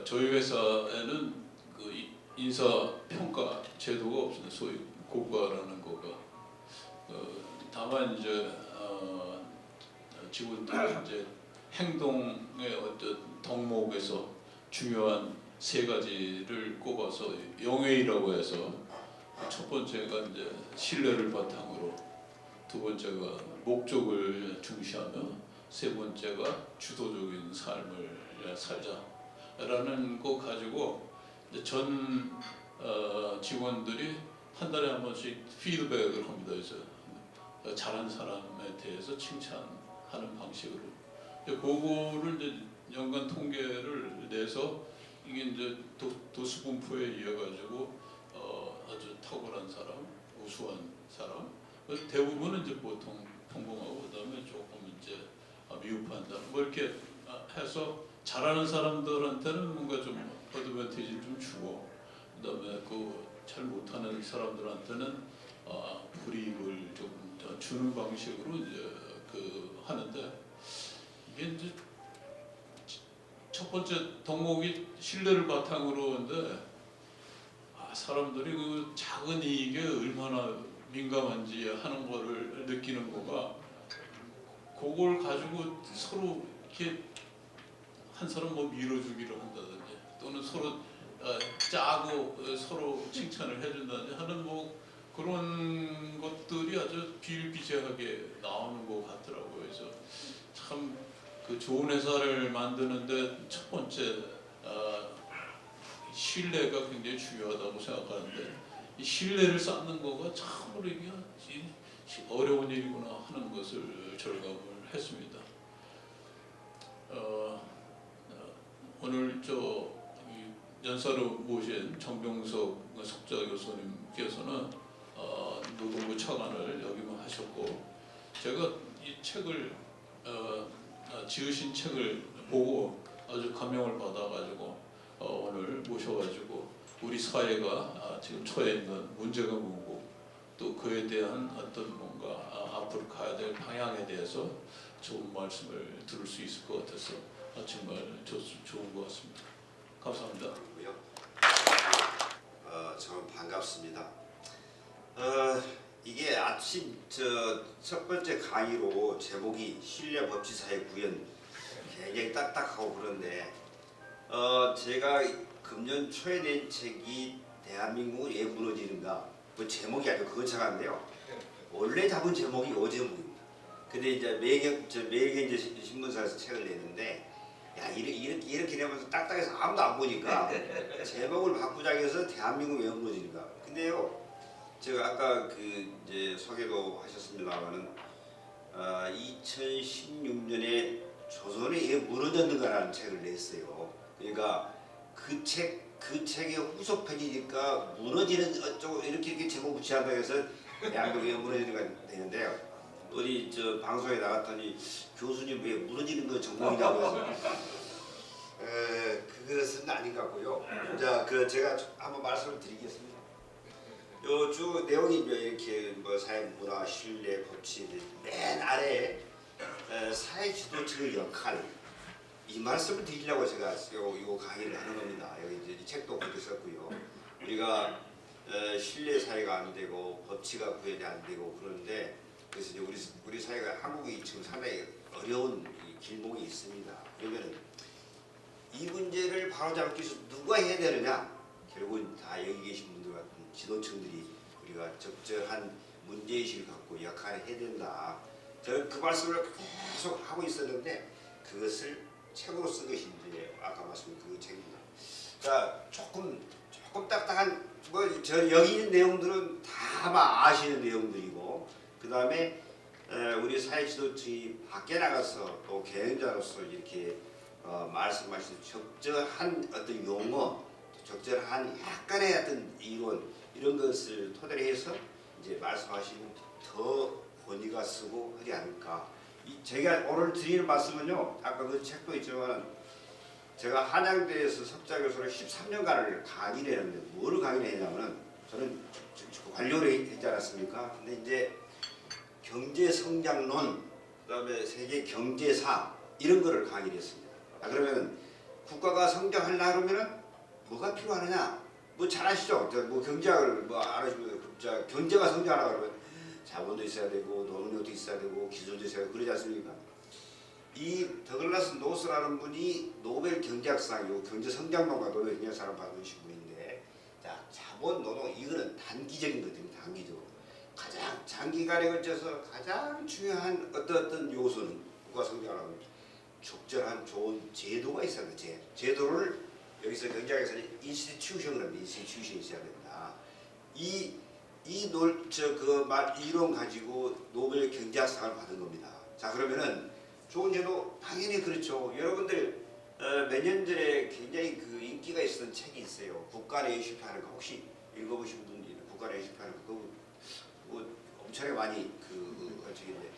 저희 회사에는 그 인사 평가 제도가 없습니다. 소위 고과라는 거가. 다만 이제 직원들이 이제 행동의 어떤 덕목에서 중요한 세 가지를 꼽아서 영예이라고 해서 첫 번째가 이제 신뢰를 바탕으로, 두 번째가 목적을 중시하며, 세 번째가 주도적인 삶을 살자라는 거 가지고 이제 전 직원들이 한 달에 한 번씩 피드백을 합니다. 그래서 잘한 사람에 대해서 칭찬하는 방식으로. 그거를 이제 연간 통계를 내서 이게 이제 도수분포에 의해 가지고 아주 탁월한 사람, 우수한 사람, 대부분은 이제 보통 평범하고 그다음에 조금 이제 미흡한 사람, 뭐 이렇게 해서 잘하는 사람들한테는 뭔가 좀 어드밴티지를 좀 주고, 그다음에 그 잘 못하는 사람들한테는 불이익을 조금 더 주는 방식으로 이제 그 하는데, 이게 이제 첫 번째 덕목이 신뢰를 바탕으로인데, 사람들이 그 작은 이익에 얼마나 민감한지 하는 거를 느끼는 거가, 그걸 가지고 서로 이렇게 한 사람 뭐 밀어주기를 한다든지, 또는 서로 짜고 서로 칭찬을 해준다든지 하는 뭐 그런 것들이 아주 비일비재하게 나오는 것 같더라고요. 그래서 참 그 좋은 회사를 만드는데 첫 번째 신뢰가 굉장히 중요하다고 생각하는데, 이 신뢰를 쌓는 거가 참으로 이게 어려운 일이구나 하는 것을 절감을 했습니다. 오늘 연사로 모신 정병석 석좌 교수님께서는 노동부 차관을 역임하셨고, 제가 이 책을 지으신 책을 보고 아주 감명을 받아가지고 오늘 모셔가지고 우리 사회가 지금 처해 있는 문제가 뭐고, 또 그에 대한 어떤 뭔가 앞으로 가야 될 방향에 대해서 좋은 말씀을 들을 수 있을 것 같아서 정말 좋은 것 같습니다. 감사합니다. 참 반갑습니다. 이게 아침 첫 번째 강의로 제목이 신뢰 법치사회 구현, 굉장히 딱딱하고 그런데 제가 금년 초에 낸 책이 대한민국은 왜 무너지는가, 그 제목이 아주 거창한데요. 원래 잡은 제목이 제목입니다. 근데 이제 매일경제 신문사에서 책을 내는데, 야 이렇게 내면서 딱딱해서 아무도 안 보니까 제목을 바꾸자 해서 대한민국 왜 무너지는가. 근데요, 제가 아까 그 이제 소개도 하셨습니다만은 2016년에 조선이 왜 무너졌는가라는 책을 냈어요. 그러니까 그 책의 후속 편이니까 무너지는 어쩌고 이렇게 제목 붙여한다고 해서 대한민국이 무너지는가 되는데요. 어디 방송에 나갔더니 교수님 왜 무너지는 거 전공이냐고 해서 그것은 아닌 것 같고요. 자, 제가 한번 말씀을 드리겠습니다. 요 쭉 내용이 이렇게 뭐 사회 문화, 신뢰, 법치, 맨 아래 사회 지도층의 역할, 이 말씀을 드리려고 제가 요 강의를 하는 겁니다. 여기 이제 이 책도 그렇게 썼고요. 우리가 신뢰 사회가 안 되고 법치가 구현이 안 되고 그런데, 그래서 이제 우리 사회가, 한국이 지금 상당히 어려운 길목이 있습니다. 그러면 이 문제를 바로잡기 위해서 누가 해야 되느냐? 결국은 다 여기 계신 분들 같은 지도층들이 우리가 적절한 문제의식을 갖고 역할을 해야 된다. 저는 그 말씀을 계속 하고 있었는데, 그것을 책으로 쓴 것이 이제 아까 말씀드린 그 책입니다. 자, 조금 딱딱한 여기 있는 내용들은 다 아마 아시는 내용들이고, 그 다음에 우리 사회 지도층이 밖에 나가서 또 경영자로서 이렇게 말씀하신 적절한 어떤 용어, 적절한 약간의 어떤 이론, 이런 것을 토대로 해서 이제 말씀하시면 더 권위가 쓰고 하지 않을까. 제가 오늘 드리는 말씀은요, 아까 그 책도 있지만 제가 한양대에서 석좌 교수로 13년간을 강의를 했는데, 뭐를 강의를 했냐면은, 저는 관료를 했지 않았습니까? 근데 이제 경제성장론, 그다음에 세계 경제사, 이런 거를 강의를 했습니다. 그러면 국가가 성장하려고 그러면은 뭐가 필요하느냐? 뭐 잘 아시죠? 뭐 경제학을 뭐 알아주면 자 경제가 성장하려고 그러면 자본도 있어야 되고 노동력도 있어야 되고 기술도 있어야 되고 그러지 않습니까? 이 더글라스 노스라는 분이 노벨 경제학상, 경제 성장론과 노벨 경제학상을 받으신 분인데, 자 자본 노동 이거는 단기적인 것들이 단기적으로 가장 장기간에 걸쳐서 가장 중요한 어떤 요소는 국가 성장하려면 적절한 좋은 제도가 있어야 돼. 제도를 여기서 경제학에서는 인스티튜션을 합니다. 인스티튜션이 있어야 된다. 이론 가지고 노벨 경제학상을 받은 겁니다. 자 그러면은 좋은 제도 당연히 그렇죠. 여러분들 몇 년 전에 굉장히 그 인기가 있었던 책이 있어요. 국가 내에 실패하는 거 혹시 읽어보신 분이 국가 내에 실패하는 거 그거 뭐 엄청나게 많이 그 책인데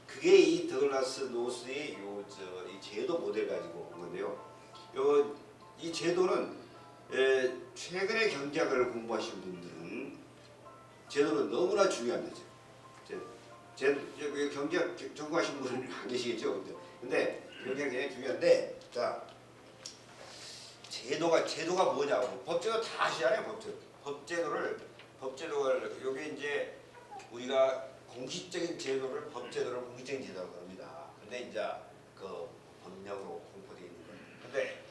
그게 이 더글라스 노스의 이 제도 모델 가지고 온 건데요. 이 제도는 최근에 경제학을 공부하신 분들은 제도는 너무나 중요합니다. 경제학 전공하신 분은 안 계시겠죠. 근데 경제학 굉장히 중요한데 자 제도가 뭐냐고 법제도 다 아시잖아요. 법제도가 여기 이제 우리가 공식적인 제도를 법제도를 공식적인 제도라고 합니다. 근데 이제 그 법령으로 공포되어 있는 거예요. 근데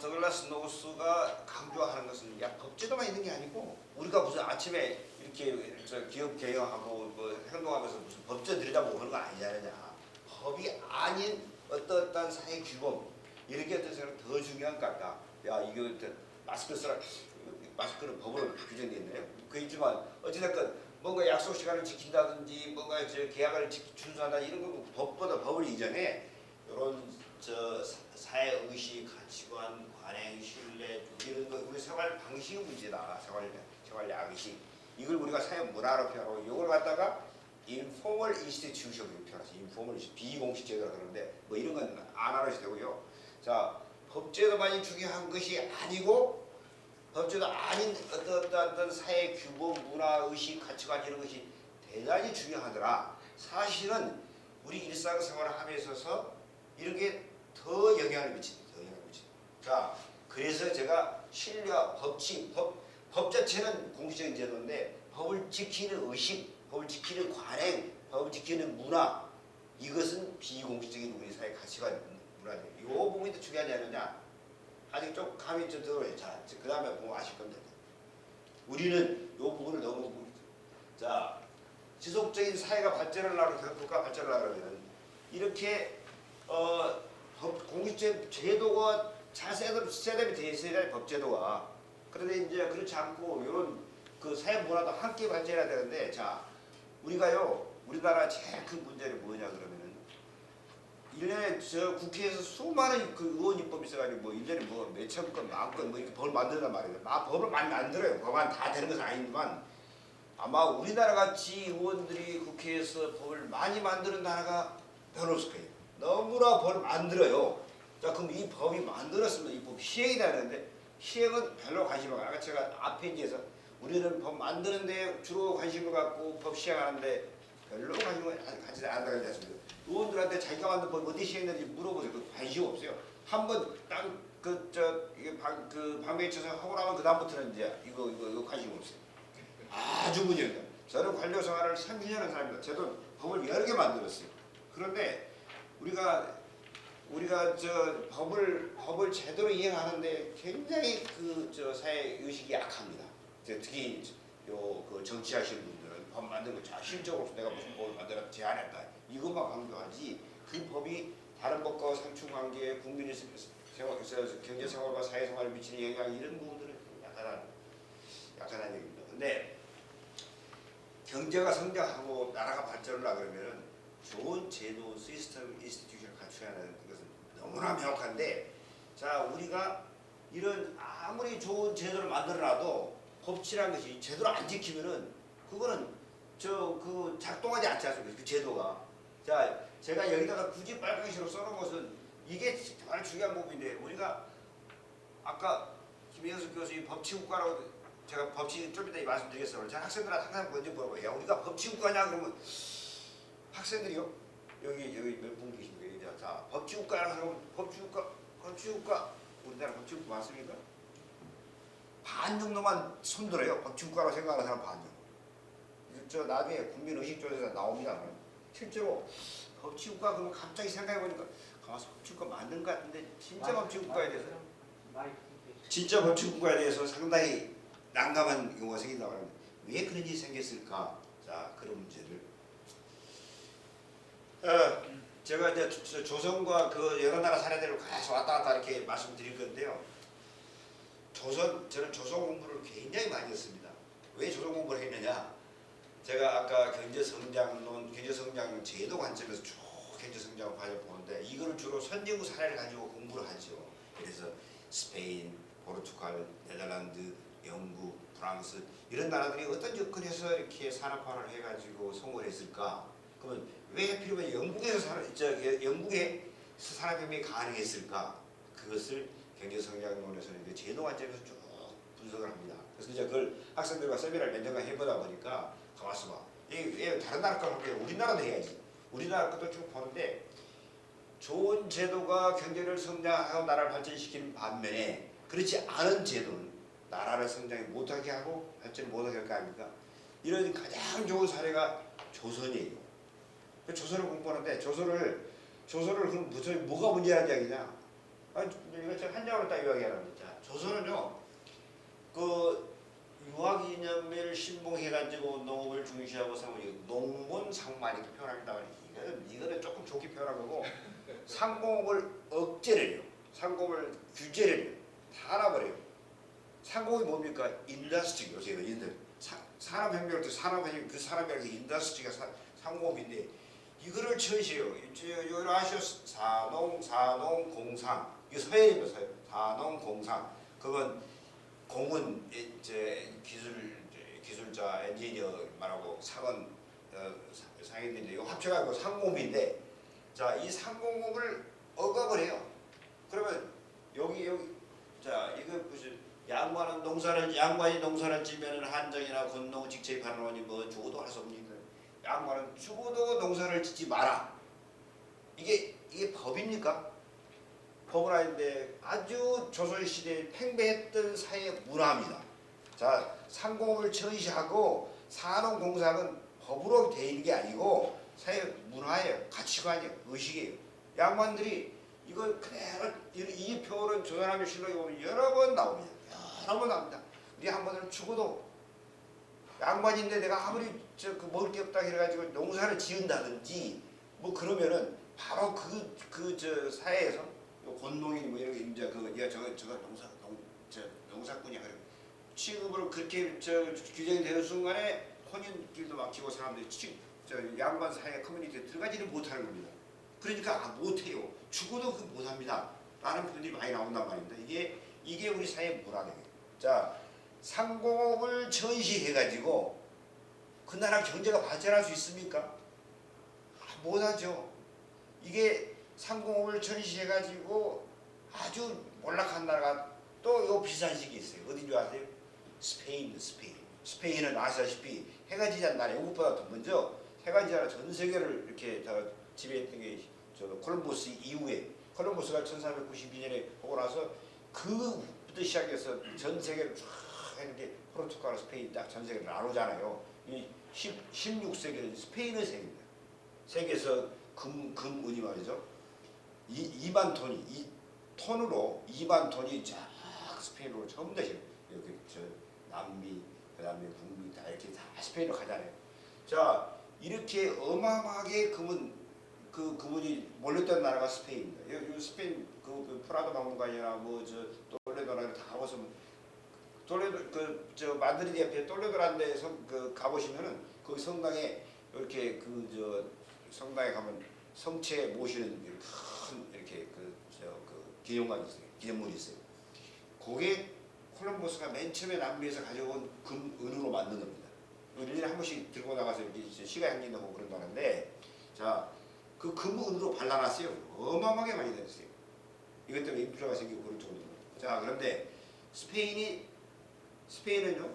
더글라스 노스가 강조하는 것은 야 법제도만 있는 게 아니고 우리가 무슨 아침에 이렇게 기업 경영하고 뭐 행동하면서 무슨 법제 들여다보고 그런 거 아니잖아요. 법이 아닌 어떤 사회 규범 이런 게 어떤 더 중요한 것 같다. 야 이거 마스크 쓰라 마스크는 법으로 규정되어 있나요? 그렇지만 어찌됐건 뭔가 약속 시간을 지킨다든지 뭔가 계약을 준수한다 이런 거 법보다 법을 이전에 이런 사회 의식, 가치관, 관행, 신뢰 이런 거 우리 생활 방식의 문제다. 생활 양식 이걸 우리가 사회 문화로 표현하고 이걸 갖다가 informal institution으로 표현하죠. informal 비공식 제도라 그러는데 뭐 이런 건 안 알아도 되고요. 자 법제도만이 중요한 것이 아니고 법제도 아닌 어떤 사회 규범, 문화, 의식, 가치관 이런 것이 대단히 중요하더라. 사실은 우리 일상생활함에 있어서 이런 게 더 영향을 미칩니다. 자, 그래서 제가 신뢰와 법칙, 법 자체는 공식적인 제도인데 법을 지키는 의식, 법을 지키는 관행, 법을 지키는 문화 이것은 비공식적인 우리 사회 가치관 문화죠. 이 부분이 더 중요하지 않느냐? 아직 좀 감이 좀 들어요. 자, 그 다음에 보면 아실 겁니다. 우리는 이 부분을 너무 자 지속적인 사회가 발전을 하려고 국가 발전을 하려면 이렇게 공식적 제도가 잘 셋업이 되어 있어야 될 법제도가 그런데 이제 그렇지 않고 이런 그 사회 문화도 함께 발전해야 되는데 자 우리가요 우리나라 제일 큰 문제는 뭐냐 그러면은 1년에 국회에서 수많은 그 의원 입법이 있어가지고 뭐 1년에 뭐 몇천 건, 만 건 뭐 이렇게 법을 만든단 말이에요. 법을 많이 만들어요. 법안 다 되는 것은 아니지만 아마 우리나라 같이 의원들이 국회에서 법을 많이 만드는 나라가 별로 없을 거예요. 너무나 법을 만들어요. 자 그럼 이 법이 만들었으면 이 법 시행이 되는데 시행은 별로 관심이 없어요. 아까 제가 앞에 이제서 우리는 법 만드는데 주로 관심을 갖고 법 시행하는데 별로 관심을 가지지 않는다고 하지 않습니까? 의원들한테 자기가 만든 법 어디 시행되는지 물어보세요. 그 관심 없어요. 한번 이게 방배에 쳐서 하고 나면 그 다음부터는 이제 이거 관심 없어요. 아주 문제입니다. 저는 관료 생활을 30년을 사람입니다. 저도 법을 여러 개 만들었어요. 그런데 우리가 법을 제대로 이행하는데 굉장히 사회 의식이 약합니다. 특히 그 정치하시는 분들은 법 만드는 거 실적으로 내가 무슨 법을 만들어 제안했다 이것만 강조하지 그 법이 다른 법과 상충관계 국민의 경제생활과 사회생활에 미치는 영향 이런 부분들은 약간한 얘기입니다. 근데 경제가 성장하고 나라가 발전을 하려면 좋은 제도, 시스템, 인스티튜션을 갖춰야 하는 것은 너무나 명확한데 자 우리가 이런 아무리 좋은 제도를 만들어놔도 법치라는 것이 제대로 안 지키면은 그거는 작동하지 않지 않습니까? 그 제도가. 자 제가 여기다가 굳이 빨간시로 써놓은 것은 이게 정말 중요한 부분인데 우리가 아까 김현수 교수님 법치국가라고 제가 법치 좀 이따 말씀드리겠어요. 제가 학생들한테 항상 먼저 물어봐요. 야, 우리가 법치국가냐 그러면 학생들이요. 여기 몇 분 계십니까? 자, 법치국가 우리나라 법치국가 맞습니까? 반 정도만 손들어요. 법치국가로 생각하는 사람 반요. 저 나중에 국민의식조사에서 나옵니다. 실제로 법치국가 그러면 갑자기 생각해보니까 가서 법치국가 맞는 것 같은데 진짜 법치국가에 대해서 상당히 난감한 경우가 생긴다고 합니다. 왜 그런 일이 생겼을까? 자, 그런 문제를 제가 이제 조선과 그 여러 나라 사례들을 계속 왔다 갔다 이렇게 말씀드릴 건데요. 저는 조선 공부를 굉장히 많이 했습니다. 왜 조선 공부를 했느냐? 제가 아까 경제성장론, 경제성장 제도 관점에서 쭉 경제성장 과정을 보는데 이거를 주로 선진국 사례를 가지고 공부를 하죠. 그래서 스페인, 포르투갈, 네덜란드, 영국, 프랑스 이런 나라들이 어떤 접근에서 이렇게 산업화를 해가지고 성공을 했을까? 그러면 왜 하필이면 영국에서 산업혁명이 가능했을까? 그것을 경제성장론에서는 제도 관점에서 쭉 분석을 합니다. 그래서 이제 그걸 학생들과 세미나를 몇 년간 해보다 보니까 가만있어 봐. 이게 다른 나라 거 할게 우리나라도 해야지. 우리나라 것도 쭉 보는데 좋은 제도가 경제를 성장하고 나라를 발전시키는 반면에 그렇지 않은 제도는 나라를 성장이 못하게 하고 발전을 못하게 할 거 아닙니까? 이런 가장 좋은 사례가 조선이에요. 조선을 공부하는데 조선을 그럼 무슨 뭐가 문제라는 이야기냐? 이거 제가 한 장으로 딱 이야기하랍니다. 조선은요, 그 유학이념을 신봉해가지고 농업을 중시하고 농문상만 이렇게 표현합니다. 이거는 조금 좋게 표현한 거고 상공업을 억제를 해요. 상공업을 규제를 해요. 탄압을 해요. 상공이 뭡니까? 인더스트리 요새 산업혁명을 또 산업혁명 그 산업이라는 게 인더스트리가 상공업인데 이거를 처시해요. 여기 아시죠? 산농공상 이게 서해입니다. 서해. 산농공상 그건 공은 이제 기술자 엔지니어 말하고 상은 상인들인데 이거 합쳐가지고 상공업인데 자 이 상공업을 억압을 해요. 그러면 여기 자 이거 무슨 양반이 농사를 지면은 한정이나 건농 직책 반론이 뭐 죽어도 할 수 없는 양반은 죽어도 농사를 짓지 마라. 이게 법입니까? 법은 아닌데 아주 조선시대에 팽배했던 사회 문화입니다. 자, 상공업을 처시하고 산업공상은 법으로 돼 있는 게 아니고 사회 문화예요. 가치관이에요. 의식이에요. 양반들이 이걸 그대로 이 표현은 조선왕조 실록에 보면 여러 번 나옵니다. 여러 번 나옵니다. 우리 한번은 죽어도 양반인데 내가 아무리 먹을 게 없다 해가지고 농사를 지은다든지 뭐 그러면은 바로 그 사회에서 권농인 뭐 이런 이제 저거 농사꾼이야 그래 취급으로 그렇게 규정이 되는 순간에 혼인길도 막히고 사람들이 양반 사회 커뮤니티에 들어가지를 못하는 겁니다. 그러니까 못해요. 죽어도 못합니다. 라는 표현이 많이 나온단 말입니다. 이게 우리 사회 문화예요. 자, 상공업을 전시해가지고 그 나라 경제가 발전할 수 있습니까? 못하죠. 이게 상공업을 전시해가지고 아주 몰락한 나라가 또 요 비슷한 시기 있어요. 어딘 줄 아세요? 스페인은 아시다시피 해가 지지 않는 나라 영국보다 더 먼저 해가 지지 않아 전 세계를 이렇게 지배했던 게 콜럼버스 이후에 콜럼버스가 1492년에 오고 나서 그부터 시작해서 전 세계를 쫙 했는데 포르투갈, 스페인 딱 전 세계를 나누잖아요. 이 16세기는 스페인의 세계입니다. 세계에서 금은이 말이죠. 2만 톤이 이 톤으로 2만 톤이 쫙 스페인으로 전부 다 여기 남미, 그다음에 북미 다 이렇게 다 스페인으로 가잖아요. 자 이렇게 어마어마하게 금은이 몰렸던 나라가 스페인입니다. 여기 스페인 그 프라도 박물관이나 톨레도나 다 가보서 톨레도 마드리드 옆에 톨레도라는 데 가보시면은 그 성당에 이렇게 성당에 가면 성체 모시는 큰 이렇게 기념관이 있어요. 기념물이 있어요. 그게 콜럼버스가 맨 처음에 남미에서 가져온 은으로 만든 겁니다. 1년에 한 번씩 들고 나가서 시가 향진하고 그런다는데 자, 그 은으로 발라놨어요. 어마어마하게 많이 됐어요. 이것 때문에 인플레가 생기고 그런 정도로. 자, 그런데 스페인은요,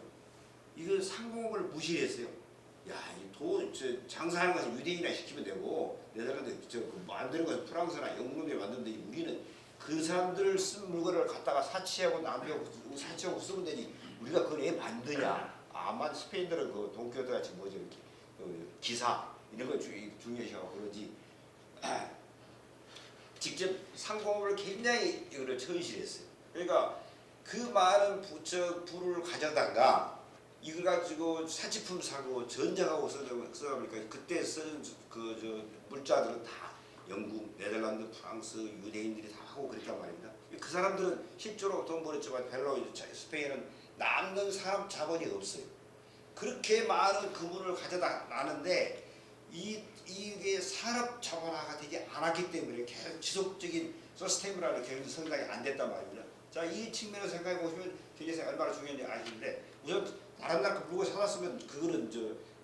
이거 상공업을 무시했어요. 돈 장사하는 것은 유대인이나 시키면 되고 네덜란드 만드는 것은 프랑스나 영국놈이 만드는데 우리는 그 사람들 쓴 물건을 갖다가 사치하고 낭비하고 사치하고 쓰면 되지 우리가 그걸 왜 만드냐. 아마 스페인들은 그 돈키호테 같이 뭐죠 이렇게 기사 이런 걸 중요시하고 그러지 직접 상공업을 굉장히 이거를 천실했어요. 그러니까 그 많은 부를 가져다가 이걸 가지고 사치품 사고 전쟁하고 쓰다 보니까 그때 쓴 물자들은 다 영국, 네덜란드, 프랑스, 유대인들이 다 하고 그랬단 말입니다. 그 사람들은 실제로 돈 벌었지만 별로 스페인은 남는 사람 자본이 없어요. 그렇게 많은 그물을 가져다 놨는데 이게 산업 자본화가 되지 않았기 때문에 계속 지속적인 서스테이블한 경제 성장이 안 됐단 말입니다. 자, 이 측면에서 생각해 보시면 경제가 얼마나 중요한지 아시는데 우선 다른 나라 물건 사놨으면 그거는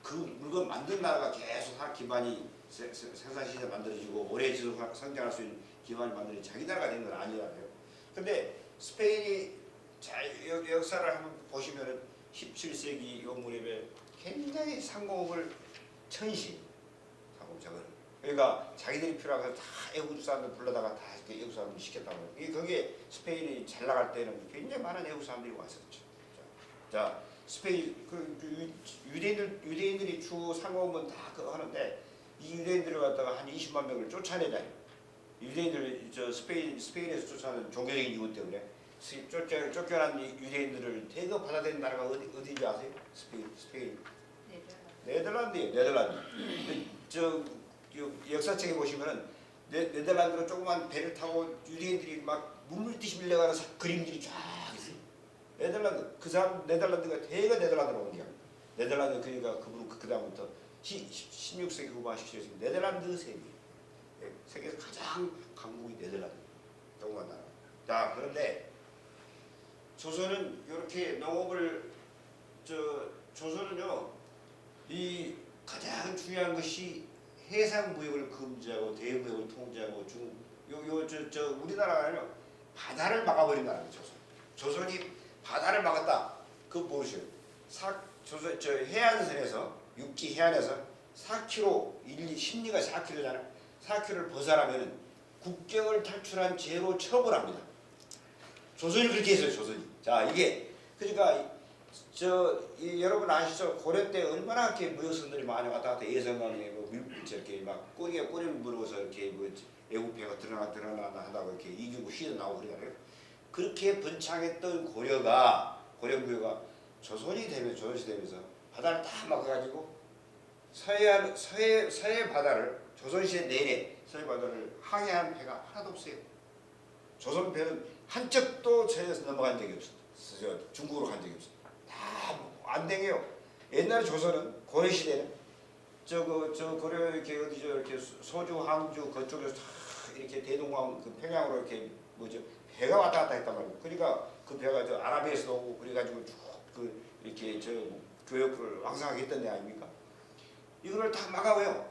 그 물건 만든 나라가 계속 할 기반이 생산시대 만들어지고 오래 지속 성장할 수 있는 기반이 만들어지 자기 나라가 된 건 아니잖아요. 근데 스페인이 역사를 한번 보시면은 17세기 요 무렵에 굉장히 상공업을 천시 상공작을 그러니까 자기들이 필요한 다 애국 사람들 불러다가 다 애국 사람들 시켰다고 해요. 거기에 스페인이 잘 나갈 때는 굉장히 많은 애국 사람들이 왔었죠. 자 스페인 유대인들이 주 상공업은 다 그거 하는데 이 유대인들을 갖다가 한 20만 명을 쫓아내잖아요. 유대인들 스페인에서 쫓아낸 종교적인 이유 때문에 쫓겨난 유대인들을 대거 받아들인 나라가 어디인지 아세요? 스페인. 네덜란드예요. 네덜란드. 역사책에 보시면은 네덜란드로 조그만 배를 타고 유대인들이 막 물밀듯이 밀려가는 그림들이 쫙 있어요. 네덜란드 그 사람 네덜란드가 대거 네덜란드로 온 거야. 네덜란드 그러니까 그 다음부터 16세기 후반 17세기 네덜란드 세계. 세계에서 가장 강국이 네덜란드. 조그만 나라. 자 그런데 조선은 이렇게 농업을 조선은요 이 가장 중요한 것이 해상무역을 금지하고 대무역을 통제하고 우리나라는요 바다를 막아버린 나라입니다. 조선이 바다를 막았다. 그거 모르셔요. 해안선에서 육지 해안에서 4km 심리가 4km잖아요. 4km를 벗어나면 국경을 탈출한 죄로 처벌합니다. 조선이 그렇게 했어요. 조선이. 자 이게 그러니까 여러분 아시죠? 고려 때 얼마나 이렇게 무역선들이 많이 왔다 갔다 예성강에 이렇게 막 꼬리를 물어서 이렇게 애국배가 드러나 하다가 이렇게 이기고 시도 나오고 그러잖아요. 그렇게 번창했던 고려무역가 조선시대 되면서 바다를 다 막아가지고 서해 바다를 조선시대 내내 서해 바다를 항해한 배가 하나도 없어요. 조선 배는 한 척도 서해에서 넘어간 적이 없어요. 중국으로 간 적이 없어요. 다 안 댕겨요. 옛날에 조선은 고려 시대는 고려 이렇게 소주, 항주 그쪽에서 다 이렇게 대동강 그 평양으로 이렇게 배가 왔다 갔다 했단 말이에요. 그러니까 그 배가 아라비에서 오고 그래가지고 쭉 이렇게 교역을 왕성하게 했던 데 아닙니까? 이거를 다 막아요.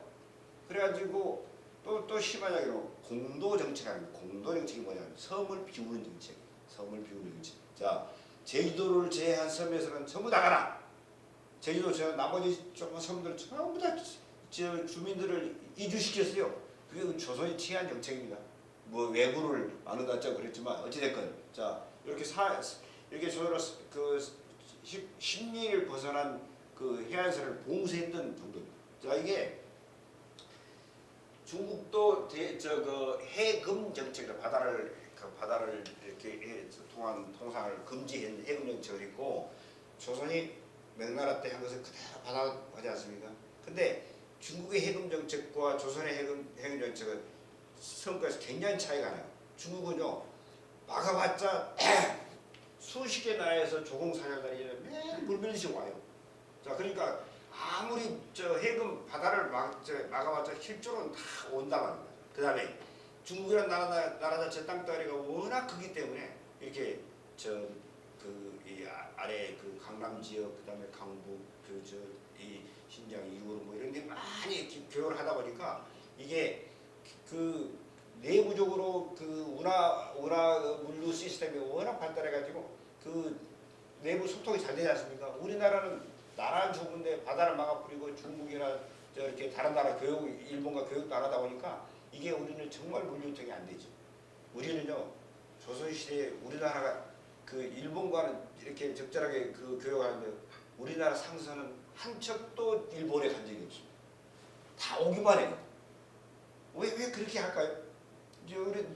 그래가지고 또 심하자기로 공도 정책하는 공도 정책이 뭐냐면 섬을 비우는 정책. 자 제주도를 제외한 섬에서는 전부 나가라. 제주도 나머지 조금 섬들 전부 다 주민들을 이주시켰어요. 그게 조선이 취한 정책입니다. 뭐 외구를 나눈다고 그랬지만 어찌됐건 자 이렇게 조선으로 심리를 벗어난 그 해안선을 봉쇄했던 정도입니다. 자 이게 중국도 해금 정책을 바다를 이렇게 통상을 금지한 해금 정책을 했고 조선이 명나라 때 한 것을 그대로 받아가지 않습니까? 근데 중국의 해금 정책과 조선의 해금 정책은 성과에서 굉장히 차이가 나요. 중국은요 막아봤자 수십 개 나라에서 조공사냥단이 매일 물밀듯이 와요. 자 그러니까 아무리 해금 바다를 막아봤자 실조로는 다 온단 말입니다. 그 다음에 중국이라는 나라 자체 땅덩어리가 워낙 크기 때문에 이렇게 이 아래 그 강남 지역 그다음에 강북 이 신장 이후로 뭐 이런 데 많이 이렇게 교역을 하다 보니까 이게 그 내부적으로 그 운하 물류 시스템이 워낙 발달해가지고 그 내부 소통이 잘 되지 않습니까? 우리나라는 나라는 좋은데 바다를 막아버리고 중국이나 이렇게 다른 나라 교육, 일본과 교육도 안 하다 보니까 이게 우리는 정말 물류통이 안 되죠. 우리는요 조선시대에 우리나라가 그 일본과는 이렇게 적절하게 그 교육하는데 우리나라 상선은 한 척도 일본에 간 적이 없습니다. 다 오기만 해요. 왜 그렇게 할까요? 이제 우리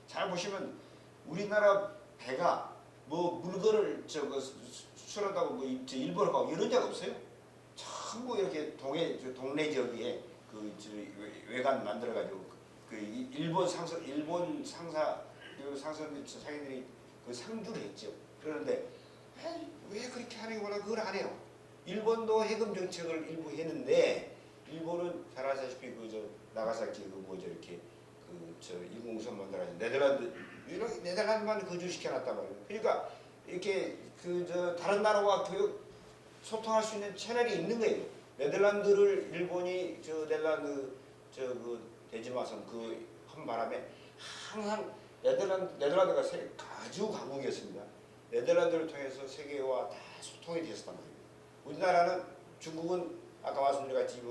잘 보시면 우리나라 배가 뭐 물건을 수출한다고 뭐 일본을 가고 이런 적 없어요. 전부 이렇게 동네 지역에 외관 만들어 가지고 그 일본 상사 상인들이 그 상주를 했죠. 그런데 왜 그렇게 하는 거보다 그걸 안 해요. 일본도 해금 정책을 일부 했는데 일본은 잘 아시다시피 나가사키 이렇게 인공섬 만들어가지고 네덜란드만 거주시켜놨단 말이에요. 그러니까 이렇게 다른 나라와 소통할 수 있는 채널이 있는 거예요. 네덜란드를 일본이 네덜란드 대지마섬 한 바람에 항상 네덜란드가 아주 강국이었습니다. 네덜란드를 통해서 세계와 다 소통이 됐었단 말이에요. 우리나라는 중국은 아까 말씀드린 같이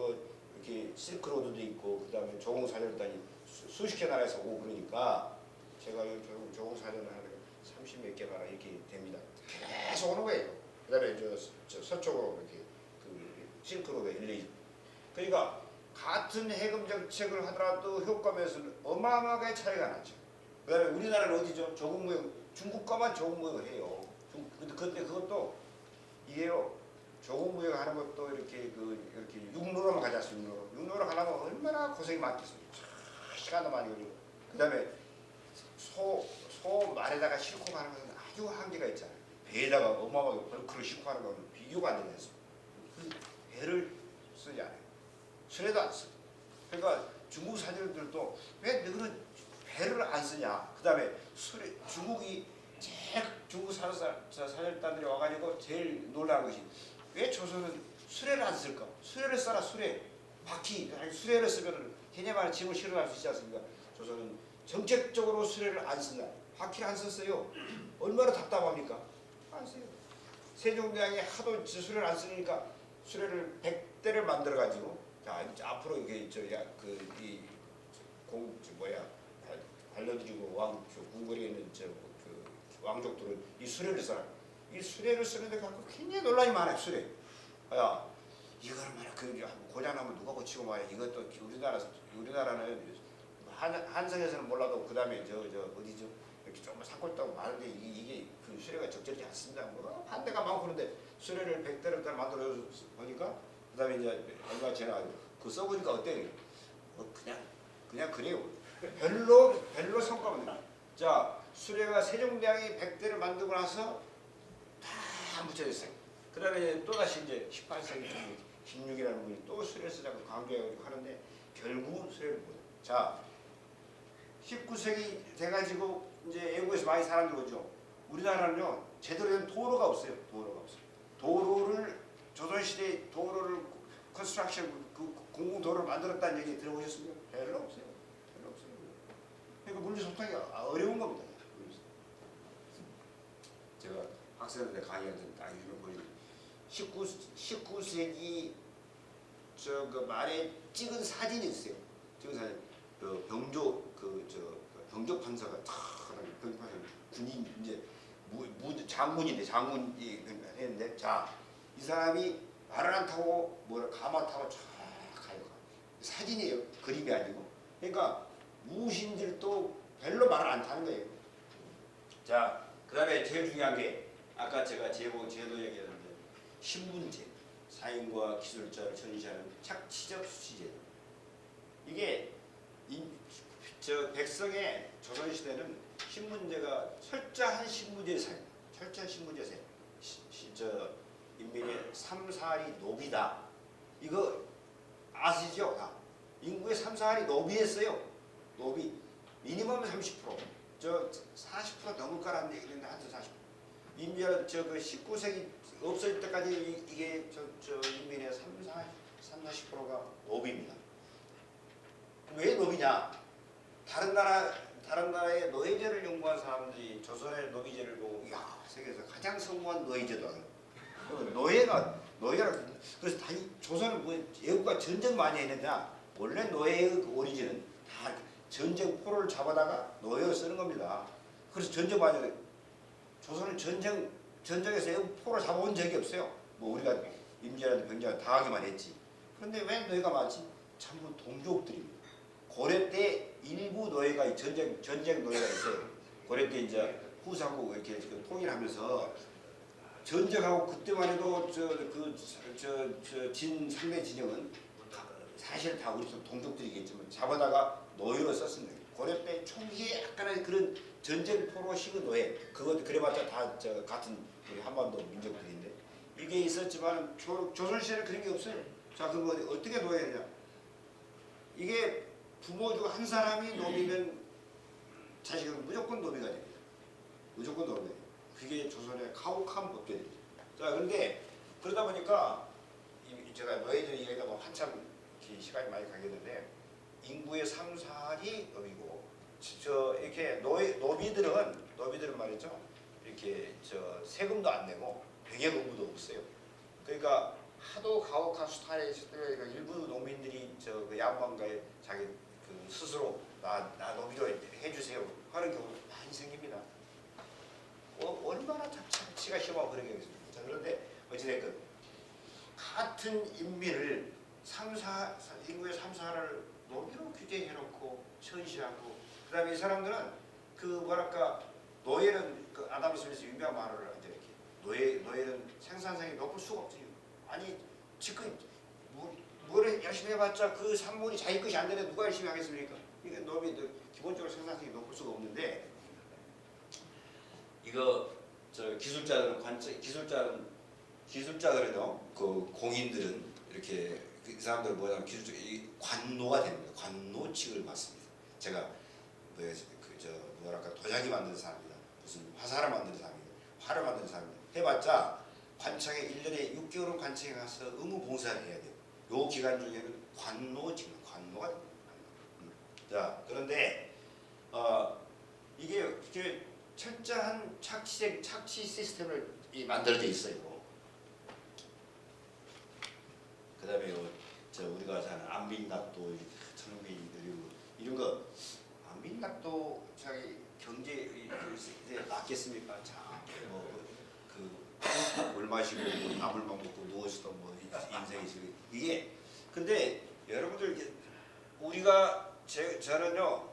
이렇게 실크로드도 있고 그다음에 조공사절단이 수십 개 나라에서 오고 그러니까 제가 조공사절을 하는 30몇 개 나라 이렇게 됩니다. 계속 오는 거예요. 그다음에 서쪽으로 이렇게 실크로드 일리. 그러니까 같은 해금 정책을 하더라도 효과면에서는 어마어마하게 차이가 나죠. 그다음에 우리나라는 어디죠? 조국무역 중국과만 조국무역을 해요. 근데 그것도 이게요. 조국무역 하는 것도 이렇게 육로로만 가지 않습니까? 육로로 가려면 얼마나 고생이 많겠습니까? 시간도 많이 걸리고. 그다음에 소 말에다가 싣고 가는 것은 아주 한계가 있잖아요. 배에다가 어마어마하게 벌크를 싣고 가는 것은 비교가 안 되는 거죠. 배를 쓰지 않아요. 수레도 안 써요. 그러니까 중국 사절들도 왜 너희는 배를 안 쓰냐. 그 다음에 중국이 제일 중국 사절단들이 와가지고 제일 놀라는 것이 왜 조선은 수레를 안 쓸까? 수레를 써라 수레. 바퀴 수레를 쓰면 개념 짐을 실어갈 수 있지 않습니까? 조선은 정책적으로 수레를 안 쓴다. 바퀴를 안 썼어요. 얼마나 답답합니까? 안 써요. 세종대왕이 하도 수레를 안 쓰니까 수레를 100대를 만들어 가지고 자 앞으로 이게 알려드리고 궁궐에 있는 왕족들은 이 수레를 써라. 이 수레를 쓰는데 갖고 굉장히 논란이 많아요. 수레. 야 이거를 말이야 고장나면 누가 고치고 말이야. 이것도 우리나라는 한성에서는 몰라도 그 다음에 어디죠? 이렇게 조금 산골다고 많은데 이게 그 수레가 적절치 않습니다. 뭐 반대가 많고 그런데 수레를 100대를 만들어 보니까 그 다음에 이제 얼마 전에 써보니까 어때요? 그냥 그래요. 별로 성과가 없네. 자 수레가 세종대왕이 100대를 만들고 나서 다 묻혀졌어요. 그 다음에 또다시 이제 18세기 16이라는 분이 또 수레를 쓰자고 강조해가지고 하는데 결국은 수레를 못해요. 자 19세기 돼가지고 이제 외국에서 많이 사람들 오죠. 우리나라는요 제대로 된 도로가 없어요. 도로를 조선시대 도로를 컨스트럭션 공공도로를 만들었다는 얘기 들어보셨습니까? 별로 없어요. 그러니까 물리 소통이 어려운 겁니다. 제가 학생들한테 강의하는데 딱 이런 거 19세기 말에 찍은 사진이 있어요. 찍은 사진 병조 판사가 병조 판사 군인 이제 장군이 했는데 자 이 사람이 말을 안 타고 가마 타고 쫙 가요. 사진이에요. 그림이 아니고. 그러니까 무엇인지를 또 별로 말을 안 타는 거예요. 자, 그 다음에 제일 중요한 게 아까 제가 제도 얘기했는데 신분제, 사인과 기술자를 전시하는 착취적 수치제. 이게 백성의 조선시대는 신분제가 철저한 신분제 사회입니다. 철저한 신분제 사회. 인민의 3, 4할이 노비다. 이거 아시죠? 인구의 3, 4할이 노비였어요. 노비. 미니멈 30%. 40% 넘을까라는 얘기인데 한테 40%. 이제 19세기 없어질 때까지 이게 인민의 3, 40%가 노비입니다. 왜 노비냐? 다른 나라의 노예제를 연구한 사람들이 조선의 노비제를 보고 이야 세계에서 가장 성공한 노예제도 노예가 노예라. 그래서 다 조선은 뭐 애국가 전쟁 많이 했느냐? 원래 노예의 그 오리진은 다 전쟁 포로를 잡아다가 노예로 쓰는 겁니다. 그래서 전쟁 많이 했. 조선은 전쟁에서 애국 포로 잡아온 적이 없어요. 뭐 우리가 임진왜란 병자가 당하기만 했지. 그런데 왜 노예가 많지? 전부 동족들입니다. 고려 때 일부 노예가 전쟁 노예가 있어요. 고려 때 이제 후삼국 이렇게 통일하면서 전쟁하고 그때만 해도 진 상대 진영은 사실 다 우리 동족들이겠지만 잡아다가 노예로 썼습니다. 고려 때 초기에 약간의 그런 전쟁 포로 식의 노예 그것도 그래봤자 다 같은 우리 한반도 민족들인데 이게 있었지만 조선 시대는 그런 게 없어요. 자 그럼 어떻게 노예냐? 이게 부모 중 한 사람이 노비면 자식은 무조건 노비가 됩니다. 무조건 노비. 그게 조선의 가혹한 법규입니다. 자 그런데 그러다 보니까 제가 노예제 얘기가 뭐 한참 시간이 많이 가겠는데 인구의 3,4이 노비고 이렇게 노비들은 말이죠. 이렇게 세금도 안 내고 병해 공부도 없어요. 그러니까 하도 가혹한 수탈에 있으니까 일부 농민들이 그 야구방가에 자기 그 스스로 나 노비로 해주세요 하는 경우도 많이 생깁니다. 얼마나 자치가 심하고 그런 게 있습니다. 자, 그런데 어찌됐든 같은 인민을 인구의 3,4를 노비로 규제해놓고 천시하고 그다음에 이 사람들은 그 뭐랄까 노예는 그 아담 스미스 유명한 말을 하죠. 이렇게 노예는 생산성이 높을 수가 없어요. 아니 지금 뭐를 열심히 해봤자 그 산물이 자기 것이 안 되는데 누가 열심히 하겠습니까? 이게 노비들 기본적으로 생산성이 높을 수가 없는데 이거 기술자들은요 그 공인들은 이렇게 이 사람들 뭐냐면 기술적 이 관노가 됩니다. 관노직을 맡습니다. 제가 뭐랄까 도자기 만드는 사람이다. 무슨 화살을 만드는 사람이다. 활을 만드는 사람이다. 해봤자 관청에 1년에 6개월은 관청에 가서 의무 봉사를 해야 돼요. 요 기간 중에는 관노가 됩니다. 자 그런데 이게 철저한 착취 시스템을 만들어져 있어요. 그다음에 우리가 사는 안민낙도 이런 거 안민낙도 자기 경제 맞겠습니까? 물 마시고 나물만 먹고 누워서도 뭐 인생이 지금 이게 근데 여러분들 저는요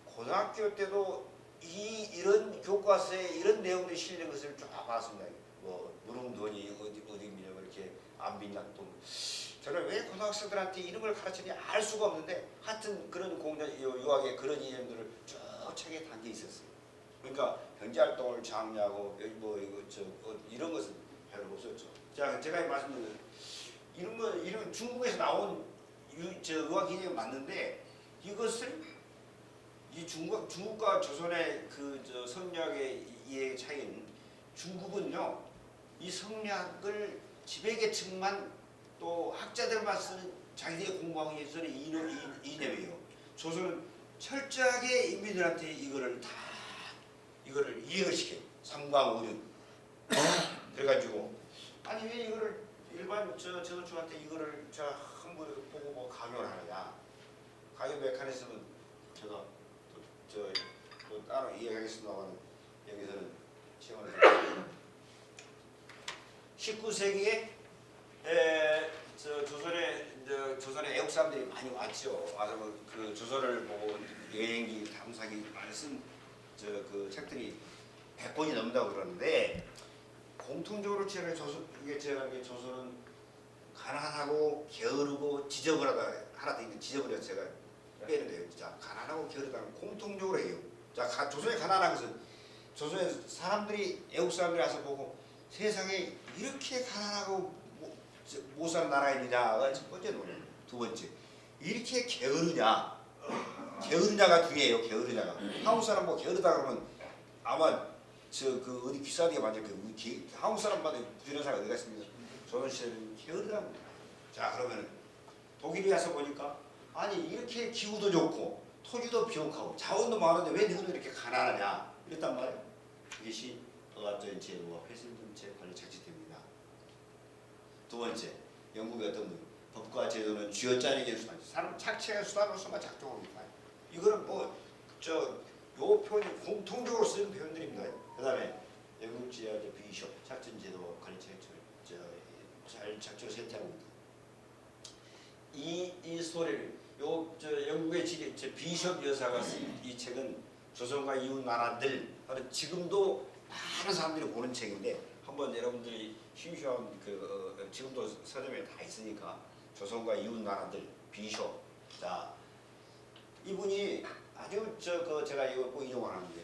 고등학교 때도 이런 교과서에 이런 내용들이 실린 것을 쭉 봤습니다. 뭐 무릉도원이 어디입니다 이렇게 안민낙도 저는 왜 고등학생들한테 이런 걸 가르치는지 알 수가 없는데 하여튼 그런 유학의 그런 이념들을 쭉 책에 담겨 있었어요. 그러니까 경제활동을 장려하고 이런 것은 별로 없었죠. 자 제가 말씀드린 이런 중국에서 나온 유학 이념이 맞는데 이것을 이 중국과 조선의 성리학의 이해 차이는 중국은요 이 성리학을 지배계층만 또 학자들만 쓰는 자기들이 공부하기 위해서는 이념이에요. 조선은 철저하게 인민들한테 이거를 이해를 시켜요. 삼광오륜. 그래가지고 아니 왜 이거를 일반 저한테 이거를 한번 보고 뭐 강요를 하느냐. 강요 메커니즘은 제가 또 따로 이해하겠습니다만 여기서는 시험을 19세기에 조선의 애국 사람들이 많이 왔죠. 와서 그 조선을 보고 여행기 탐사기 많이 쓴 그 책들이 100권이 넘는다고 그러는데 공통적으로 제가 조선은 가난하고 게으르고 지저분하다 하나 더 있는 지저분해서 제가 빼는데요. 자 가난하고 게으르다는 공통적으로 해요. 자 조선이 가난한 것은 조선의 사람들이 애국 사람들이 와서 보고 세상에 이렇게 가난하고 못 사는 나라가 있느냐가 첫 번째 논란. 두 번째 이렇게 게으르냐가 중요해요. 게으르냐가 한국 사람 뭐 게으르다 그러면 아마 어디 귀싸대게 만들 한국 사람마다 부지런한 사람 어디가 있습니까? 조선 시대는 게으르다고. 자 그러면 독일에 와서 보니까 아니 이렇게 기후도 좋고 토지도 비옥하고 자원도 많은데 왜 너희는 이렇게 가난하냐 이랬단 말이에요. 이것이 어학적인 제도와 폐쇄된 제 관리 착취 때문에 두 번째, 영국의 어떤 법과 제도는 쥐어짜내기의 수단. 사람 착취의 수단으로서만 작동합니다. 이거는 요 표현이 공통적으로 쓰는 표현들입니다. 그다음에 영국지의 비숍 작전제도 관리체계를 잘 작전을 세팅합니다. 이 스토리를 영국의 비숍 여사가 쓴 이 책은 조선과 이웃 나라들 지금도 많은 사람들이 보는 책인데 한번 여러분들이 심심한 지금도 서점에 다 있으니까 조선과 이웃 나라들 비숍. 자, 이분이 아주 제가 이거 꼭 인용하는데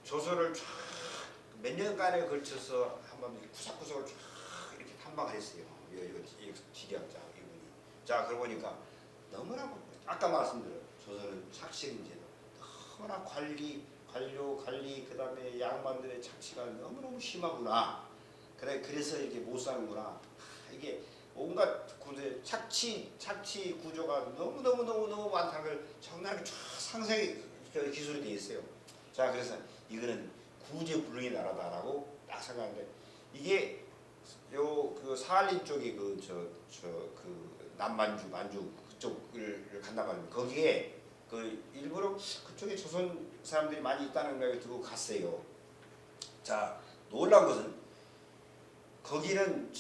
조선을 쫙 몇 년간에 걸쳐서 한번 구석구석을 쫙 이렇게 탐방을 했어요. 이거 지리학자 이분이. 자, 그러고 보니까 너무나 아까 말씀드린 조선은 착실인제도 너무나 관리 그다음에 양반들의 착취가 너무너무 심하구나. 그래서 이렇게 못 사는구나. 이게 온갖 군대 착취 구조가 너무 많다는 걸 정말 쫙 상세히 기술이 돼 있어요. 자, 그래서 이거는 구제불능의 나라다라고 딱 생각하는데 이게 그 사할린 쪽이 만주 그쪽을 간단 말입니다. 거기에 일부러 그쪽에 조선 사람들이 많이 있다는 걸 듣고 갔어요. 자, 놀라운 것은 거기는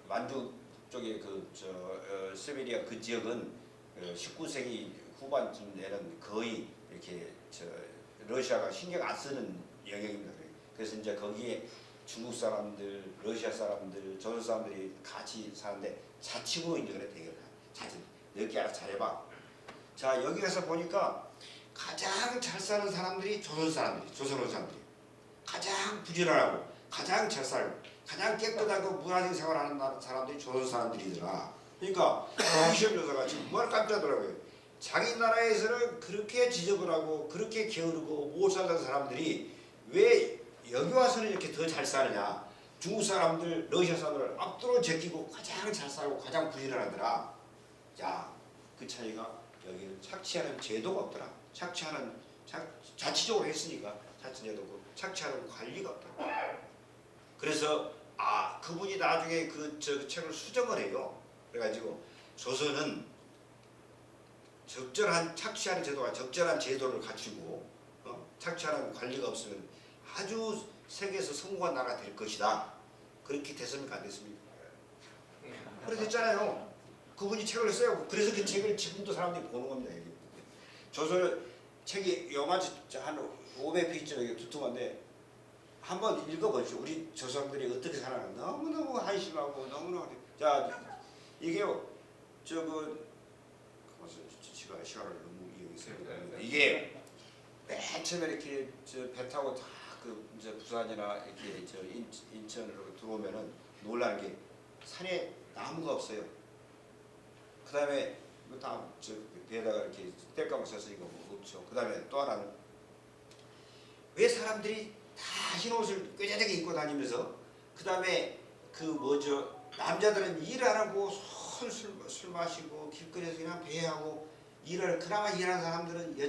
만주 쪽에 시베리아 그 지역은 19세기 후반쯤에는 거의 이렇게 러시아가 신경 안 쓰는 영역입니다. 그래서 이제 거기에 중국 사람들, 러시아 사람들, 조선 사람들이 같이 사는데 자치구 이제 그래 대결. 자치. 이렇게 알아서 잘해봐. 자, 여기 가서 보니까 가장 잘 사는 사람들이 조선 사람들이 가장 부지런하고 가장 잘 살고 가장 깨끗하고 문화적인 생활하는 사람들이 조선 사람들이더라. 그러니까 비숍 여사가 정말 깜짝 놀라고요. 자기 나라에서는 그렇게 지저분하고 그렇게 게으르고 못 살던 사람들이 왜 여기 와서는 이렇게 더 잘 사느냐. 중국 사람들, 러시아 사람들을 압도로 제끼고 가장 잘 살고 가장 부지런하더라. 야, 그 차이가 여기는 착취하는 제도가 없더라. 자치적으로 했으니까 자치제도고 착취하는 관리가 없더라. 그래서 그분이 나중에 그 책을 수정을 해요. 그래가지고 조선은 적절한 착취하는 제도가 적절한 제도를 갖추고 착취하는 관리가 없으면 아주 세계에서 성공한 나라가 될 것이다. 그렇게 됐습니까? 안 됐습니까? 그래 됐잖아요. 그분이 책을 써요. 그래서 그 책을 지금도 사람들이 보는 겁니다. 여기. 조선 책이 요만치 한 500페이지짜리 두툼한데 한번 읽어보십시오. 우리 조선들이 어떻게 살아가 너무너무 한심하고 너무너무. 자, 이게요. 시간을 너무 이용했어요. 이게 맨 처음에 이렇게 배 타고 다 이제 부산이나 이렇게 인천으로 들어오면은 놀라는 게 산에 나무가 없어요. 그 다음에 이거 다 배에다가 이렇게 땔감을 썼으니까 없죠. 그 다음에 또 하나는 왜 사람들이 다 흰 옷을 꾀자되게 입고 다니면서 그 다음에 남자들은 일 안 하고 술 마시고 길거리에서 그냥 배하고 그나마 일하는 사람들은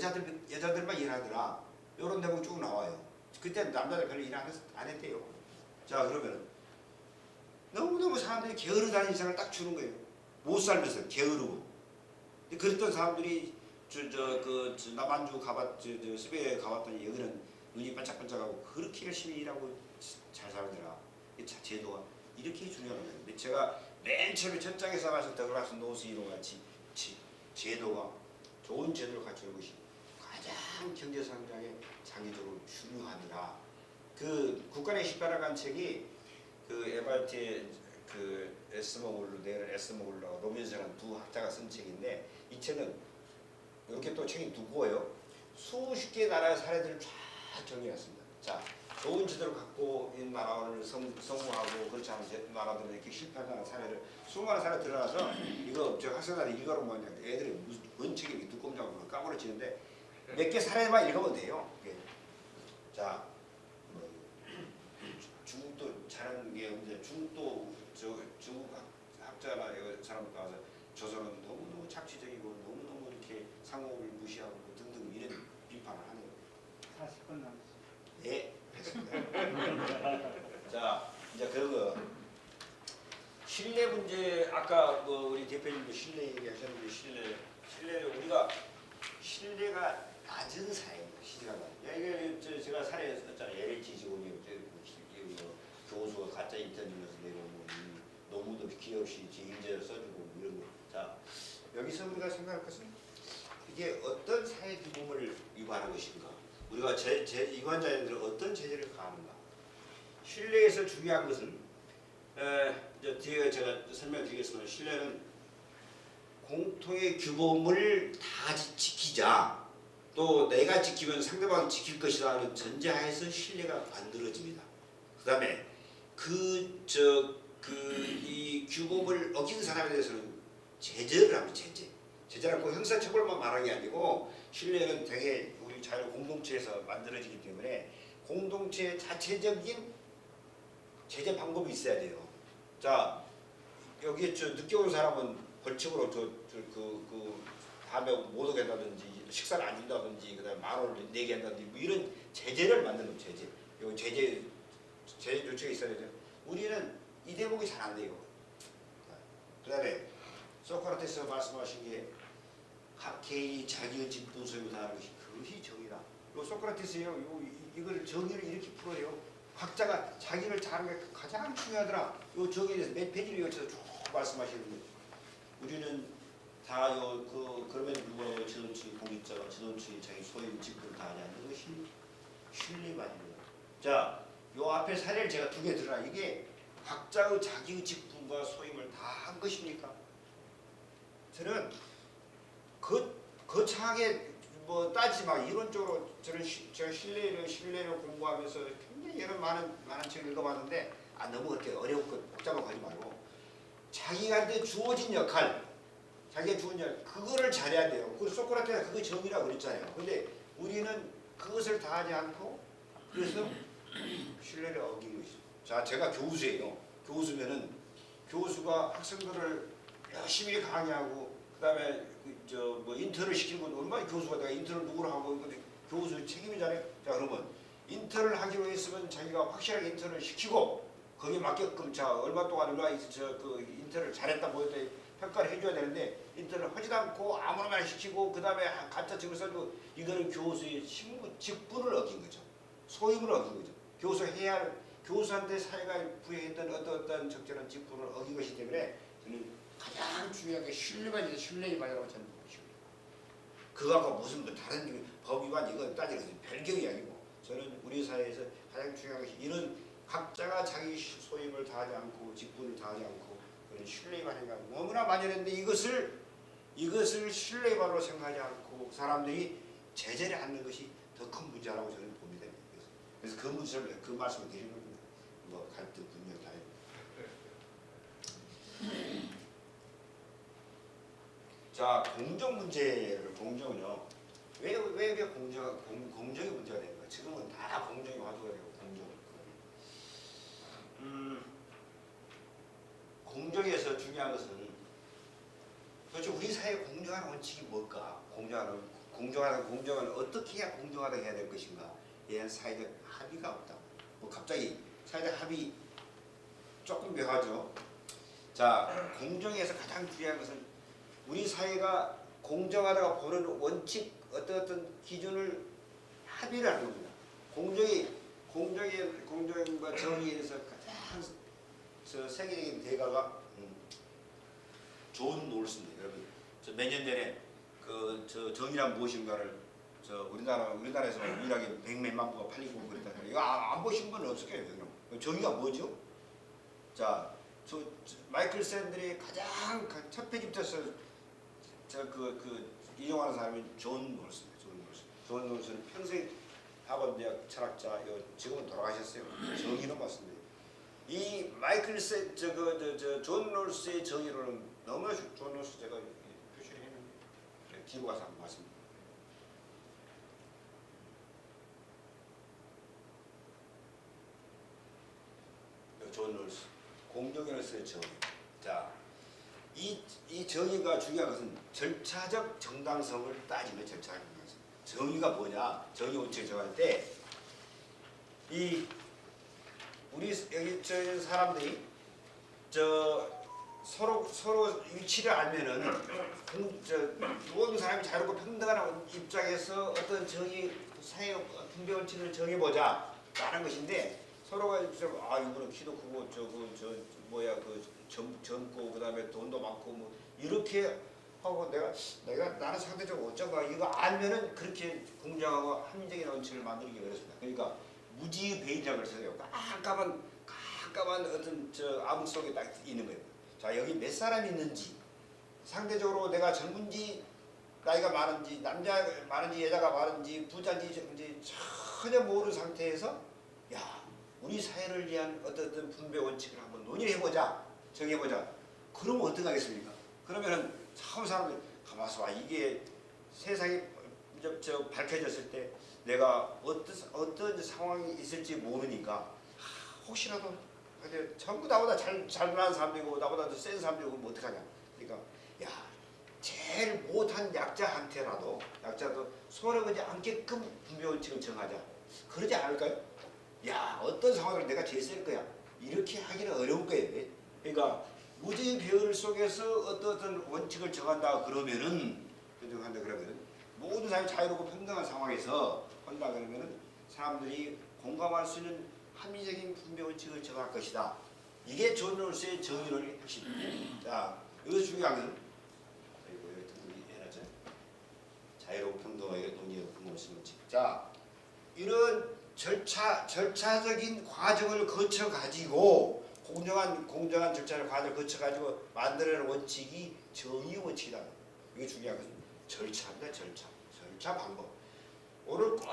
여자들만 일하더라. 이런 대목 쭉 나와요. 그때 남자들 별로 일 안 했대요. 자, 그러면 너무너무 사람들이 게으르 다니는 인상을 딱 주는 거예요. 못 살면서 게으르고. 그랬던 사람들이 남한주 시베리아에 가봤더니 여기는 눈이 반짝반짝하고 그렇게 열심히 일하고 잘 살더라. 제도가 이렇게 중요한 거예요. 제가 맨 처음에 첫 장에서 말씀 더글라스 노스이론 같이 제도가 좋은 제도를 갖추는 것이 가장 경제 성장에 장기적으로 중요하더라. 그 국간의 식가라간 책이 MIT의 에스머울러하고 로빈슨이라는 두 학자가 쓴 책인데 이 책은 이렇게 또 책이 두꺼워요. 수십 개의 나라의 사례들을 쫙 정리했습니다. 자, 좋은 제도를 갖고 있는 나라를 성공하고 그렇지 않은 나라들은 이렇게 실패하는 사례를 수많은 사례 드러나서 이거 학생들이 읽어보면 애들이 뭔 책이 이렇게 두껍냐고 까무러치는데 몇 개 사례만 읽으면 돼요. 자, 중국도 잘하는 게 없는데 중국 학자나 사람 나와서 조선은 너무너무 착취적이고 너무너무 이렇게 상호를 무시하고 등등 이런 비판을 하네요. 40분 남았습니다. 네, 했습니다. 문제 아까 뭐 우리 대표님도 신뢰 얘기하셨는데 신뢰를 우리가 신뢰가 낮은 사회입니다. 시대가 야 이게 제가 사례였잖아요. LH 직원이 교수가 가짜 인터넷에서 내려오고 너무도 기회 없이 제 인재를 써주고 뭐 이런 거. 자 여기서 우리가 생각할 것은 이게 어떤 사회 규범을 위반한 것인가? 우리가 이관자들은 어떤 제재를 가하는가? 신뢰에서 중요한 것은 이제 뒤에 제가 설명드리겠습니다. 신뢰는 공통의 규범을 다 지키자. 또 내가 지키면 상대방이 지킬 것이라는 전제하에서 신뢰가 만들어집니다. 그다음에 이 규범을 어긴 사람에 대해서는 제재를 합니다. 제재는 꼭 형사처벌만 말하는 게 아니고 신뢰는 되게 우리 자유 공동체에서 만들어지기 때문에 공동체 자체적인 제재 방법이 있어야 돼요. 자 여기 늦게 온 사람은 벌칙으로 다음에 못 오게 한다든지 식사를 안 준다든지 그다음에 10,000원을 내게 한다든지 뭐 이런 제재를 만드는 제재. 요 제재 조치가 있어야 돼요. 우리는 이 대목이 잘 안 돼요. 그다음에 소크라테스가 말씀하신 게 각 개인이 자기의 직분 소유를 다하는 것이 그것이 정의다. 요 소크라테스요. 이걸 정의를 이렇게 풀어요. 각자가 자기를 잘하는 게 가장 중요하더라. 요 정의에 대해서 몇 페이지를 여기서 쭉 말씀하시는데 우리는 다 그러면 누가 지도치 공익자가 지도치 자기 소유 직분을 다하지 않는 것이 신뢰만입니다. 자, 요 앞에 사례를 제가 2개 들어라. 이게 각자의 자기의 직분과 소임을 다 한 것입니까? 저는 거창하게 뭐 따지지 마. 이론적으로 제가 신뢰를 공부하면서 굉장히 여러 많은 책을 읽어봤는데 너무 그렇게 어려운 것 복잡하고 하지 말고 자기한테 주어진 역할, 자기가 주어진 역할 그거를 잘해야 돼요. 그 소크라테스가 그거 정의라고 그랬잖아요. 근데 우리는 그것을 다 하지 않고 그래서 신뢰를 어긴 것이죠. 자, 제가 교수예요. 교수면은 교수가 학생들을 열심히 강의하고 그다음에 뭐 인턴을 시키고 얼마나 교수가 내가 인턴을 누구를 하고 교수 책임이잖아요. 자 그러면 인턴을 하기로 했으면 자기가 확실하게 인턴을 시키고 거기에 맞게끔 자 얼마 동안 그 인턴을 잘했다 보였다 평가를 해줘야 되는데 인턴을 하지도 않고 아무나 시키고 그다음에 가짜 책을 써도 이거는 교수의 직분을 어긴 거죠. 소임을 어긴 거죠. 교수한테 사회가 부여했던 어떤 적절한 직분을 어긴 것이기 때문에 저는 가장 중요한 게 신뢰만이죠. 신뢰만이라고 저는 보고 싶어요. 그거하고 무슨 뭐 다른 법 위반 이건 따지는 별개의 이야기고 저는 우리 사회에서 가장 중요한 것이 이런 각자가 자기 소임을 다하지 않고 직분을 다하지 않고 그런 신뢰만인가 너무나 만연했는데 이것을 신뢰만으로 생각하지 않고 사람들이 제재를 하는 것이 더 큰 문제라고 저는 봅니다. 그래서 그 말씀을 드리는 겁니다. 뭐 갈등 분명 다 자, 공정 문제를 공정은요. 왜 공정이 문제가 되는 거야? 지금은 다 공정이 화두가 되고 공정에서 중요한 것은 도대체 우리 사회 공정한 원칙이 뭘까? 공정은 어떻게 해야 공정하다 해야 될 것인가? 얘는 사회적 합의가 없다. 뭐 갑자기 사회적 합의 조금 묘하죠. 자, 공정에서 가장 중요한 것은 우리 사회가 공정하다가 보는 원칙 어떤 기준을 합의를 하는 겁니다. 공정과 정의에 대해서 가장 세계적인 대가가 존 롤스입니다. 여러분, 몇 년 전에 정의란 무엇인가를 우리나라에서 유일하게 100몇만 부가 팔리고 그랬다. 이거 안 보신 분은 없을 거예요. 정의가 뭐죠? 자, 마이클 샌들이 가장 첫 페이지부터 인용하는 사람이 존 롤스입니다. 존 롤스는 평생 하버드 대학 철학자, 지금은 돌아가셨어요. 정의로 맞습니다. 이 마이클 샌 존 롤스의 정의로는 너무 존 롤스 제가 표시를 했는데 뒤로 가서 한번 말씀드립니다. 존 롤스 공정으로서의 정의. 자, 이 정의가 중요한 것은 절차적 정당성을 따지면 절차적 정당성. 정의가 뭐냐? 정의 원칙을 정할 때 우리 여기 사람들이 서로 위치를 알면은 모든 사람이 자유롭고 평등한 입장에서 어떤 사회 분배 원칙을 정해보자 라는 것인데 서로가 이분은 키도 크고 젊고 그다음에 돈도 많고 뭐 이렇게 하고 나는 상대적으로 어쩐가 이거 알면은 그렇게 공정하고 합리적인 원칙을 만들기 어렵습니다. 그러니까 무지배인이라고 해서요. 깜깜한 어떤 암흑 속에 딱 있는 거예요. 자, 여기 몇 사람이 있는지, 상대적으로 내가 젊은지 나이가 많은지, 남자 많은지 여자가 많은지, 부자인지 전혀 모르는 상태에서 우리 사회를 위한 어떤 분배 원칙을 한번 논의를 해보자, 정해보자. 그러면 어떻게 하겠습니까? 그러면은 처음 사람들이 가만있어 봐. 이게 세상이 밝혀졌을 때 내가 어떤 상황이 있을지 모르니까 혹시라도 전부 나보다 잘난 사람들이고 나보다 더 센 사람들이고 뭐 어떡하냐. 그러니까 제일 못한 약자한테라도 손해보지 않게끔 분배 원칙을 정하자. 그러지 않을까요? 어떤 상황을 내가 제일 센 거야. 이렇게 하기는 어려울 거예요. 그러니까 무지 배열 속에서 어떤 원칙을 정한다 그러면은 모든 사람이 자유롭고 평등한 상황에서 한다 그러면은 사람들이 공감할 수 있는 합리적인 분배 원칙을 정할 것이다. 이게 존 롤스의 정의론의 핵심입니다. 자, 여기서 중요한 건 자유롭고 평등하게 논의하고 근거하는 원칙. 자, 이런 절차적인 과정을 거쳐 가지고 공정한 과정을 거쳐 가지고 만들어낸 원칙이 정의 원칙이다. 이게 중요한 것은 절차입니다. 절차 방법. 오늘 꼭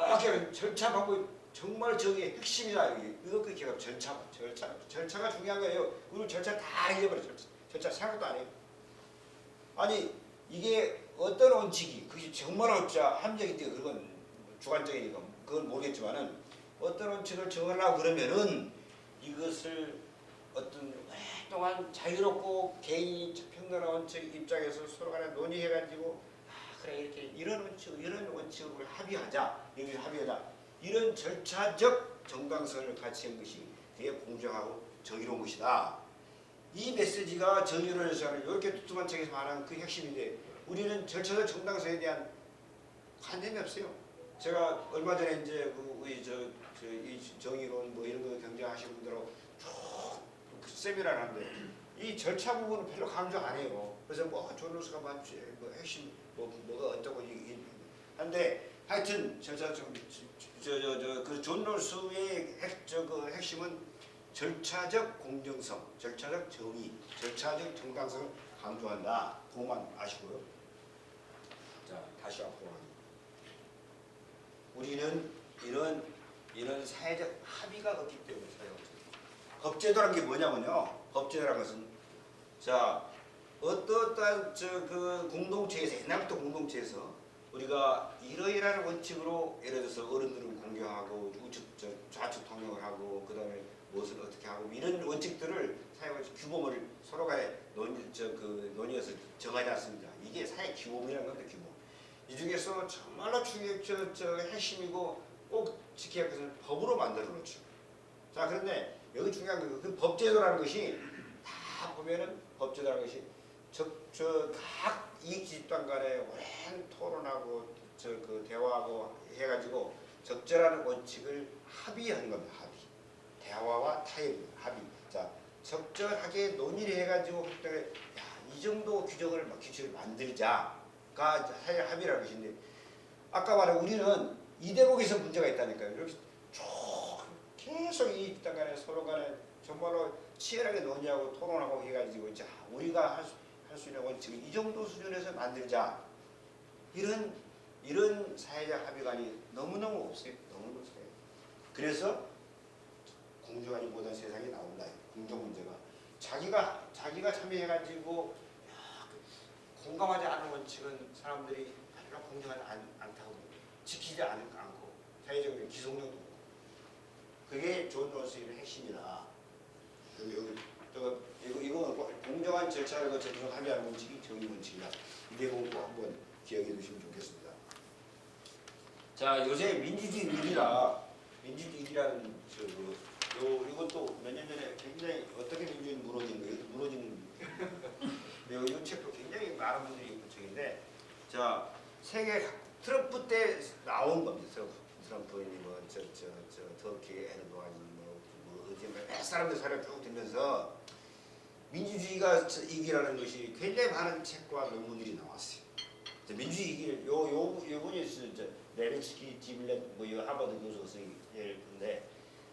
절차 방법이 정말 정의의 핵심이다. 이거 그 기억 절차가 중요한 거예요. 우리 절차 다 잊어버려. 절차 생각도 안 해요. 아니 이게 어떤 원칙이 그게 정말 합리적인데 그건 주관적이니까 그건 모르겠지만은 어떤 원칙을 정하려고 그러면은 이것을 어떤 오랫동안 자유롭고 개인이 평등한 원칙 입장에서 서로 간에 논의해가지고 그래 이렇게 이런 원칙을 합의하자. 이런 절차적 정당성을 갖춘 것이 되게 공정하고 정의로운 것이다. 이 메시지가 정의론에서 하는 이렇게 두툼한 책에서 말하는 그 핵심인데 우리는 절차적 정당성에 대한 관념이 없어요. 제가 얼마 전에 이제 이 정의론 뭐 이런 거 경쟁하시는 분들하고 쭉 세미나를 하는데 이 절차 부분은 별로 강조 안 해요. 그래서 존 롤스가 핵심 뭐가 어쩌고 한데 하여튼 그존 롤스의 핵심은 절차적 공정성, 절차적 정의, 절차적 정당성을 강조한다. 그것만 아시고요. 자, 다시 앞으로 우리는 이런 사회적 합의가 없기 때문에 법제도라는 게 뭐냐면요. 법제도라는 것은 어떠한 그 공동체에서 옛날부터 공동체에서 우리가 이러이러한 원칙으로 예를 들어서 어른들은 공경하고 좌측 통역을 하고 그다음에 무엇을 어떻게 하고 이런 원칙들을 사회가 규범을 서로 간에 논의해서 정하지 않습니다. 이게 사회 규범이라는 건데 규범. 이 중에서 정말로 핵심이고 꼭 지켜야 할 것은 법으로 만들어 놓죠. 자, 그런데 여기 중요한 건 그 법제도라는 것이 다 보면은 법제도라는 것이 각 이익집단 간에 오랜 토론하고 대화하고 해가지고 적절한 원칙을 합의하는 겁니다. 합의. 대화와 타협, 합의. 자, 적절하게 논의를 해가지고 이 정도 규칙을 만들자가 합의라는 것인데 아까 말한 우리는 이 대목에서 문제가 있다니까요. 이렇게 쭉 계속 이 집단 간에 서로 간에 정말로 치열하게 논의하고 토론하고 해가지고 우리가 할 수 있는 원칙을 이 정도 수준에서 만들자. 이런 사회적 합의관이 너무너무 없어요. 너무너무 없어요. 그래서 공정하지 못한 세상이 나온다. 공정 문제가 자기가 참여해가지고 공감하지 않은 원칙은 사람들이 별로 공정하지 않다고 지키지 않고 사회적인 기속력도 없고 그게 존 롤스의 핵심이다. 이거 공정한 절차를 거쳐서 합의하는 원칙이 정의 원칙이다. 이 대목도 한번 기억해 두시면 좋겠습니다. 자, 요새 민주주의 일이라는 이것도 몇 년 전에 굉장히 어떻게 민주주의 무너지는 이 책도 굉장히 많은 분들이 읽은 책인데, 자 세계 트럼프 때 나온 겁니다. 트럼프니 뭐저 터키 에르도안이 뭐 어디 몇 사람들 사례 쭉 들면서 민주주의가 이기라는 것이 굉장히 많은 책과 논문들이 나왔어요. 민주주의 이기를 요번에 레빈스키 지빌렛 뭐 이거 하버드 교수 쓰기를 근데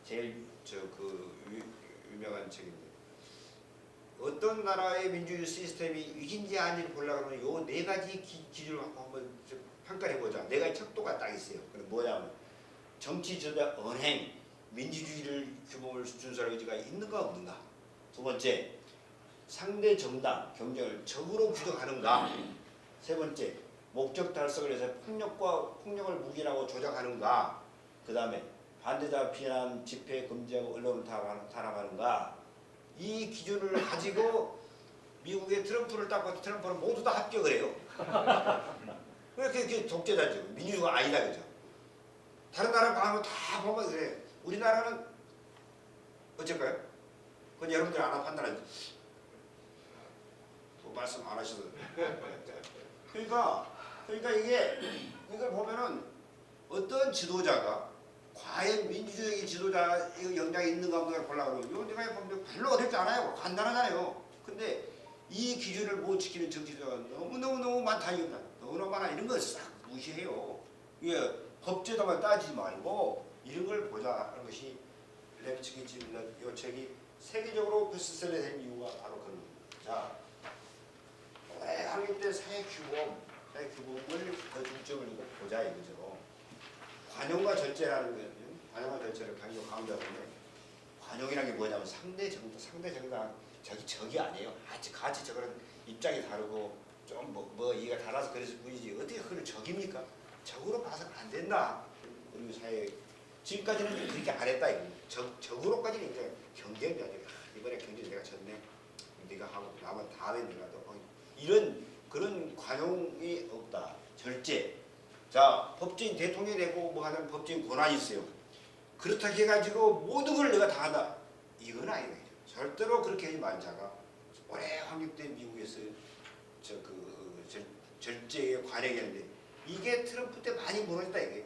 제일 유명한 책인데, 어떤 나라의 민주주의 시스템이 위기인지 아닌지 보려고 하면 요 네 가지 기준을 한번 평가를 해보자. 네 가지 척도가 딱 있어요. 그럼 뭐냐면 정치 저자 언행, 민주주의를 규범을 준수할 의지가 있는가 없는가. 두 번째, 상대 정당 경쟁을 적으로 규정하는가. 세 번째, 목적 달성을 위해서 폭력을 묵인하고 조작하는가. 그 다음에 반대자 비난, 집회 금지하고 언론을 탄압하는가. 이 기준을 가지고 미국의 트럼프를 딱 봐도 트럼프는 모두 다 합격을 해요. 그게 독재자죠. 민주주의가 아니다 그죠. 다른 나라 가면 다 보면 그래. 우리나라는 어쩔까요? 그건 여러분들 알아 판단하죠. 뭐 말씀 안 하셔도. 그러니까 이게 이걸 보면은 어떤 지도자가 과연 민주주의 지도자 영향이 있는가 없는가 보려고 그러면 내가 보면 별로 어렵지 않아요. 간단하잖아요. 근데 이 기준을 못 지키는 정치자가 너무 많다 이겁니다. 너무너무 많아. 이런 걸 싹 무시해요. 이게 법제도만 따지지 말고 이런 걸 보자 하는 것이 레빈스키 지빌렛 이 책이 세계적으로 베스트셀러 된 이유가 바로 그런 겁니다. 자, 올해 학교 때 사회 규범을 더 중점을 두고 보자 이거죠. 관용과 절제라는 거예요. 관용과 절제를 강조하는데, 관용이라는 게 뭐냐면 상대 정당 적이 아니에요. 같이 저거는 입장이 다르고 좀 뭐 이해가 달라서 그래서 뿐이지 어떻게 그걸 적입니까? 적으로 봐서는 안 된다. 우리 사회 지금까지는 그렇게 안 했다 이거. 적으로까지는 이제 경쟁이 아니라 이번에 경쟁 내가 졌네. 네가 하고 나면 다음에 내가 또 이런 그런 관용이 없다. 절제. 자, 법제인 대통령이 되고 뭐 하는 법제인 권한이 있어요. 그렇다 해가지고 모든 걸 내가 다 한다. 이건 아니에요. 절대로 그렇게 하지 말자가 올해 확립된 미국에서 절제의 관행이었는데 이게 트럼프 때 많이 무너졌다 이게.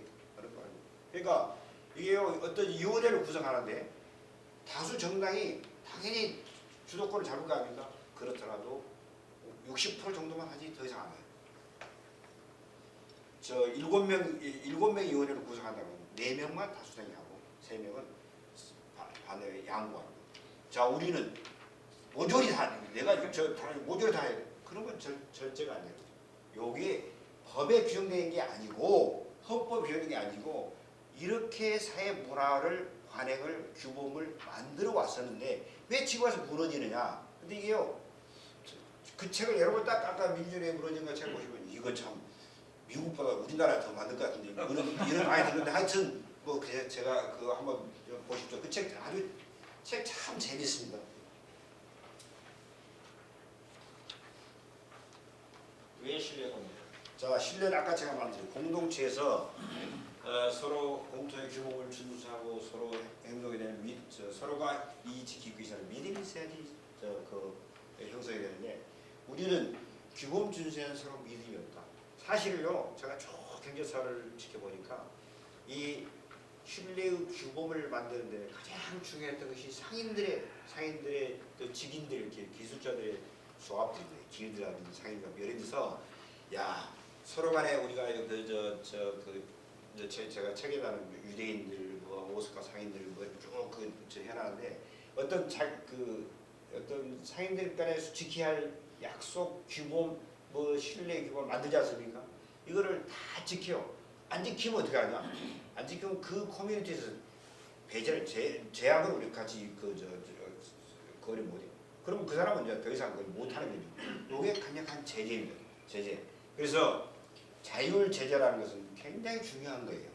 그러니까 이게 어떤 위원회를 구성하는데 다수 정당이 당연히 주도권을 잡을 거 아닙니까? 그렇더라도 60% 정도만 하지 더 이상 안 해요. 저 7명 위원회를 구성한다면 4명만 다수당이 하고 3명은 반대 양보하는 거예요. 자, 우리는 모조리 다 내가 모조리 다 해야 돼. 그런 건 절제가 안 돼요. 요게 법에 규정된 게 아니고 헌법에 규정된 게 아니고 이렇게 사회 문화를 관행을 규범을 만들어 왔었는데 왜 지금 와서 무너지느냐. 근데 이게요. 그 책을 여러분 딱 아까 민주주의에 무너진 거 책 보시면 이거 참 미국보다 우리나라 더 많을 것 같은데 이런 많이 들었는데 하여튼 뭐 제가 그거 한번 보십시오. 그 책 아주 책 참 재밌습니다. 왜 신뢰가 없냐? 자, 신뢰는 아까 제가 말씀드린 공동체에서 서로 공통의 규범을 준수하고 서로 행동이 되는 서로가 이 지키기 위해서는 믿음이 있어야지 형성이 되는데 우리는 규범 준수에는 서로 믿음이 없다. 사실요, 제가 쭉 경제사를 지켜보니까 이 신뢰의 규범을 만드는데 가장 중요했던 것이 상인들의 또 직인들, 기술자들의 조합들인데 기업들이라든지 상인과 예를 들어서 야 서로 간에 우리가 제가 책에 나는 유대인들 뭐 오스카 상인들 뭐쭉 해놨는데 어떤 상인들 간에 지켜야 할 약속 규범 뭐 신뢰 규범 만들지 않습니까? 이거를 다 지켜. 안 지키면 어떻게 하냐? 안 지키면 그 커뮤니티에서 배제를 제약을 우리 같이 거래 못해. 그러면 그 사람은 이제 더 이상 그걸 못하는 거죠. 이게 강력한 제재입니다. 제재. 그래서 자율 제재라는 것은 굉장히 중요한 거예요.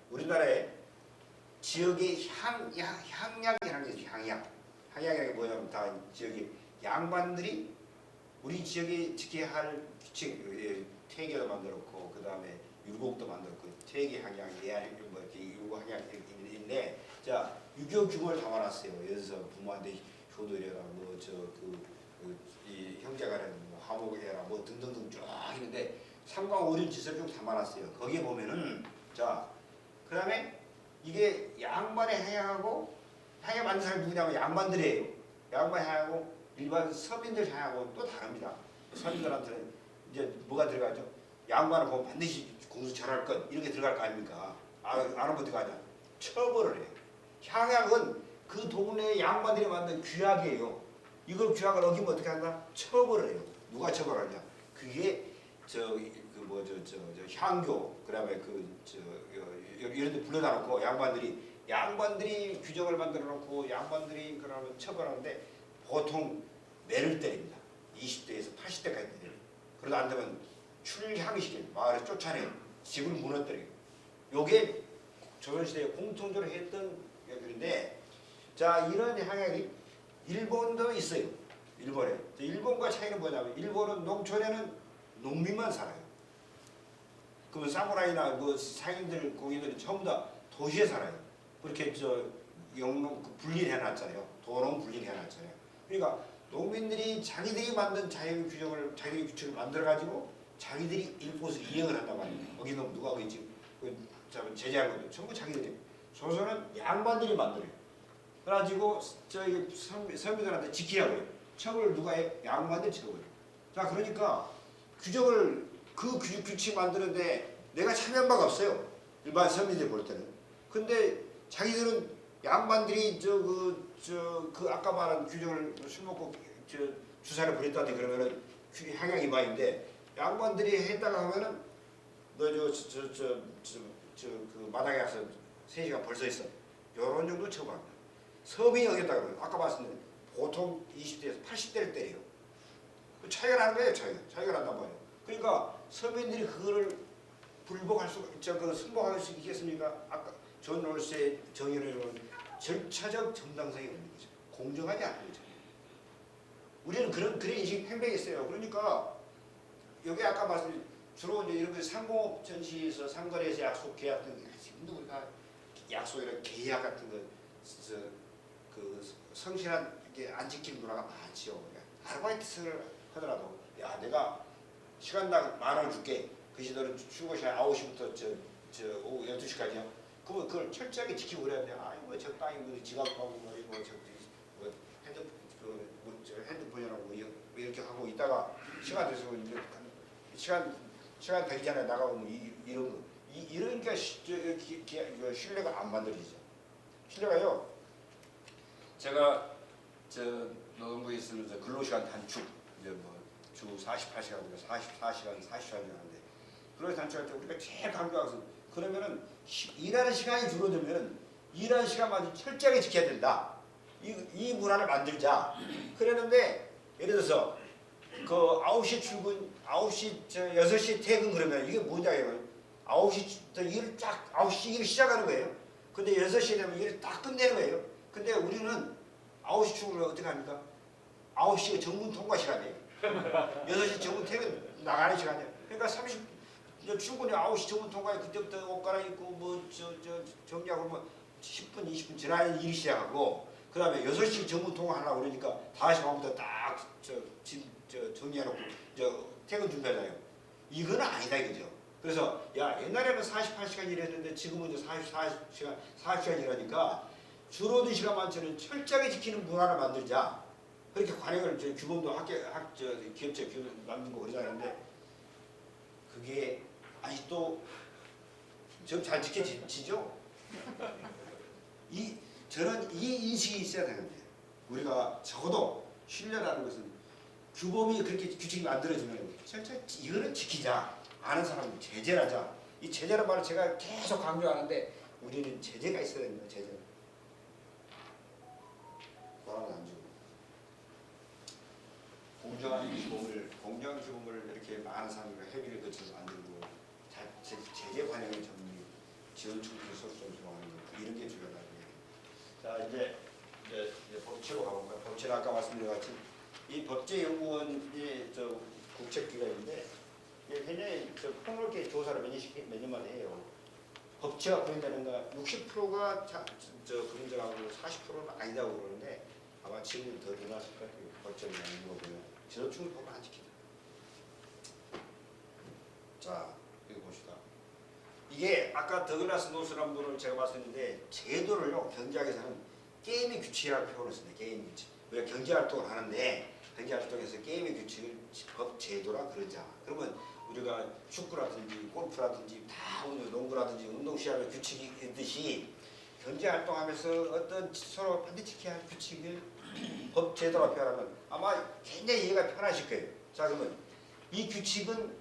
우리나라에 지역의 향약이라는 게 있어요. 향약이라는 게 뭐냐면 다 지역의 양반들이 우리 지역에 지켜야 할 규칙, 퇴계도 만들었고 그 다음에 율곡도 만들었고 퇴계 항양, 예한 뭐 이렇게 율곡 항양 있는데 자 유교 규범을 담아놨어요. 여기서 부모한테 효도해라, 이 형제간에 뭐 화목해라, 뭐 등등등 쭉 있는데 삼광오륜 지서를 좀 담아놨어요. 거기에 보면은 자 그다음에 이게 양반의 향약하고 향약 만든 사람이 누구냐면 양반들이에요. 양반 향하고 일반 서민들 향하고 또 다릅니다. 서민들한테는 이제 뭐가 들어가죠? 양반을 보면 반드시 공수 잘할 것 이렇게 들어갈 거 아닙니까? 안 하면 어떻게 하냐? 처벌을 해요. 향약은 그 동네의 양반들이 만든 규약이에요. 이걸 규약을 어기면 어떻게 한다? 처벌을 해요. 누가 처벌하냐? 그게 향교 그다음에 이런 데 불러다 놓고 양반들이 규정을 만들어 놓고 양반들이 그러면 처벌하는데 보통 매를 때립니다. 20대에서 80대까지 때려요. 그러다 안 되면 출향시켜요. 마을에 쫓아내요. 집을 무너뜨려요. 요게 조선시대에 공통적으로 했던 것들인데 자 이런 향약이 일본도 있어요. 일본에. 일본과 차이는 뭐냐면 일본은 농촌에는 농민만 살아요. 그러면 사무라이나 그 상인들 공인들은 전부 다 도시에 살아요. 그렇게 영농 분리를 해놨잖아요. 도농 분리를 해놨잖아요. 그러니까 농민들이 자기들이 만든 자기들의 규칙을 만들어가지고 자기들이 일곳을 이행을 한단 말이에요. 거기는 누가 제재하는 것도 전부 자기들이. 조선은 양반들이 만들어요. 그래가지고 서민들한테 지키라고 해요. 처벌을 누가 해? 양반들 처벌. 자 그러니까 규칙 만드는데 내가 참여한 바가 없어요. 일반 서민들이 볼 때는. 근데 자기들은 양반들이 아까 말한 규정을 술 먹고 주사를 부렸다든지 그러면은 향약 위반인데 양반들이 했다가 하면은 너 그 마당에 가서 3시간 벌써 있어. 요런 정도 처벌합니다. 서민이 어겼다 그러면 아까 말씀드린 보통 20대에서 80대를 때려요. 차이가 나는 거예요. 차이가 난단 말이에요. 그러니까 서민들이 그거를 승복할 수 있겠습니까? 아까 존 롤스의 정의를 절차적 정당성이 없는 거죠. 공정하지 않은 거죠. 우리는 그런 인식 팽배해 있어요. 그러니까 여기 아까 말씀 주로 이제 이런 상공업 전시에서 상거래에서 약속 계약 같은 지금도 우리가 약속이나 계약 같은 그 성실한 게 안 지키는 문화가 많지요. 아르바이트를 하더라도 야 내가 시간당 10,000원 줄게. 그 시절은 출근 시간 9시부터 오후 12시까지요. 그러면 그걸 철저하게 지키고 그래야 돼. 뭐 적당히 지갑하고 핸드폰이라고 이렇게 하고 있다가 시간 돼서 이제 시간 되기 전에 나가고 이런 거 이러니까 신뢰가 안 만들어지죠. 신뢰가요. 제가 노동부에 있으면서 근로시간 단축 주 48시간, 44시간, 40시간 하는데 근로시간 단축할 때 우리가 제일 강조하는 것은 그러면은 일하는 시간이 줄어들면 일하는 시간마저 철저하게 지켜야 된다. 이 문화를 만들자. 그랬는데 예를 들어서 그 9시 출근, 6시 퇴근 그러면 이게 뭐냐면 9시 일을 9시 일을 시작하는 거예요. 근데 6시에 되면 일을 딱 끝내는 거예요. 근데 우리는 9시 출근을 어떻게 합니까? 9시가 정문 통과 시간이에요. 6시 정문 퇴근 나가는 시간이에요. 그러니까 출근이 9시 정문 통과에 그때부터 옷 갈아입고 정리하고 10분, 20분 지나야 일이 시작하고 그 다음에 6시 정문 통과하려고 그러니까 5시 반부터 딱 정리해놓고 퇴근 준비하잖아요. 이건 아니다 이거죠. 그래서 야 옛날에는 48시간 일했는데 지금은 이제 40시간 일하니까 줄어든 시간 많지는 철저하게 지키는 문화를 만들자. 그렇게 관행을 규범도 기업체 규범 만들고 그러자는데 그게 아직도 좀 잘 지켜지죠? 저는 이 인식이 있어야 되는데 우리가 적어도 신뢰라는 것은 규범이 그렇게 규칙이 만들어지면 철저히 이거는 지키자. 아는 사람은 제재를 하자. 이 제재라는 말을 제가 계속 강조하는데 우리는 제재가 있어야 됩니다. 제재. 뭐라고 안 주고. 공정 규범을 이렇게 많은 사람들과 협의를 거쳐서 만들고 제재 관행을 정리, 지원 충분히 소수점 조정하는 것 이런 게 중요하다는 얘기예요. 자 이제 법치로 가볼까요? 법치는 아까 말씀드린 것 같이 이 법제연구원이 국책기관인데 굉장히 폭넓게 조사를 몇 년만 해요. 법치가 그린다는 거 60%가 그린다고 40%는 아니다고 그러는데 아마 지금 더 늘어났을 거예요. 법적인 이거 보면 지도층을 보면 안 지킨다. 자, 이거 봅시다. 이게 아까 더글라스 노스라는 분을 제가 봤었는데 제도를요 경제학에서는 게임의 규칙이라고 표현을 씁니다. 게임 규칙. 우리가 경제활동을 하는데 경제활동에서 게임의 규칙을 법 제도라 그러자. 그러면 우리가 축구라든지 골프라든지 다 농구라든지 운동 시합의 규칙이 있듯이 경제활동하면서 어떤 서로 반드시 지켜야 할 규칙을 법 제도라 표현하면 아마 굉장히 이해가 편하실 거예요. 자 그러면 이 규칙은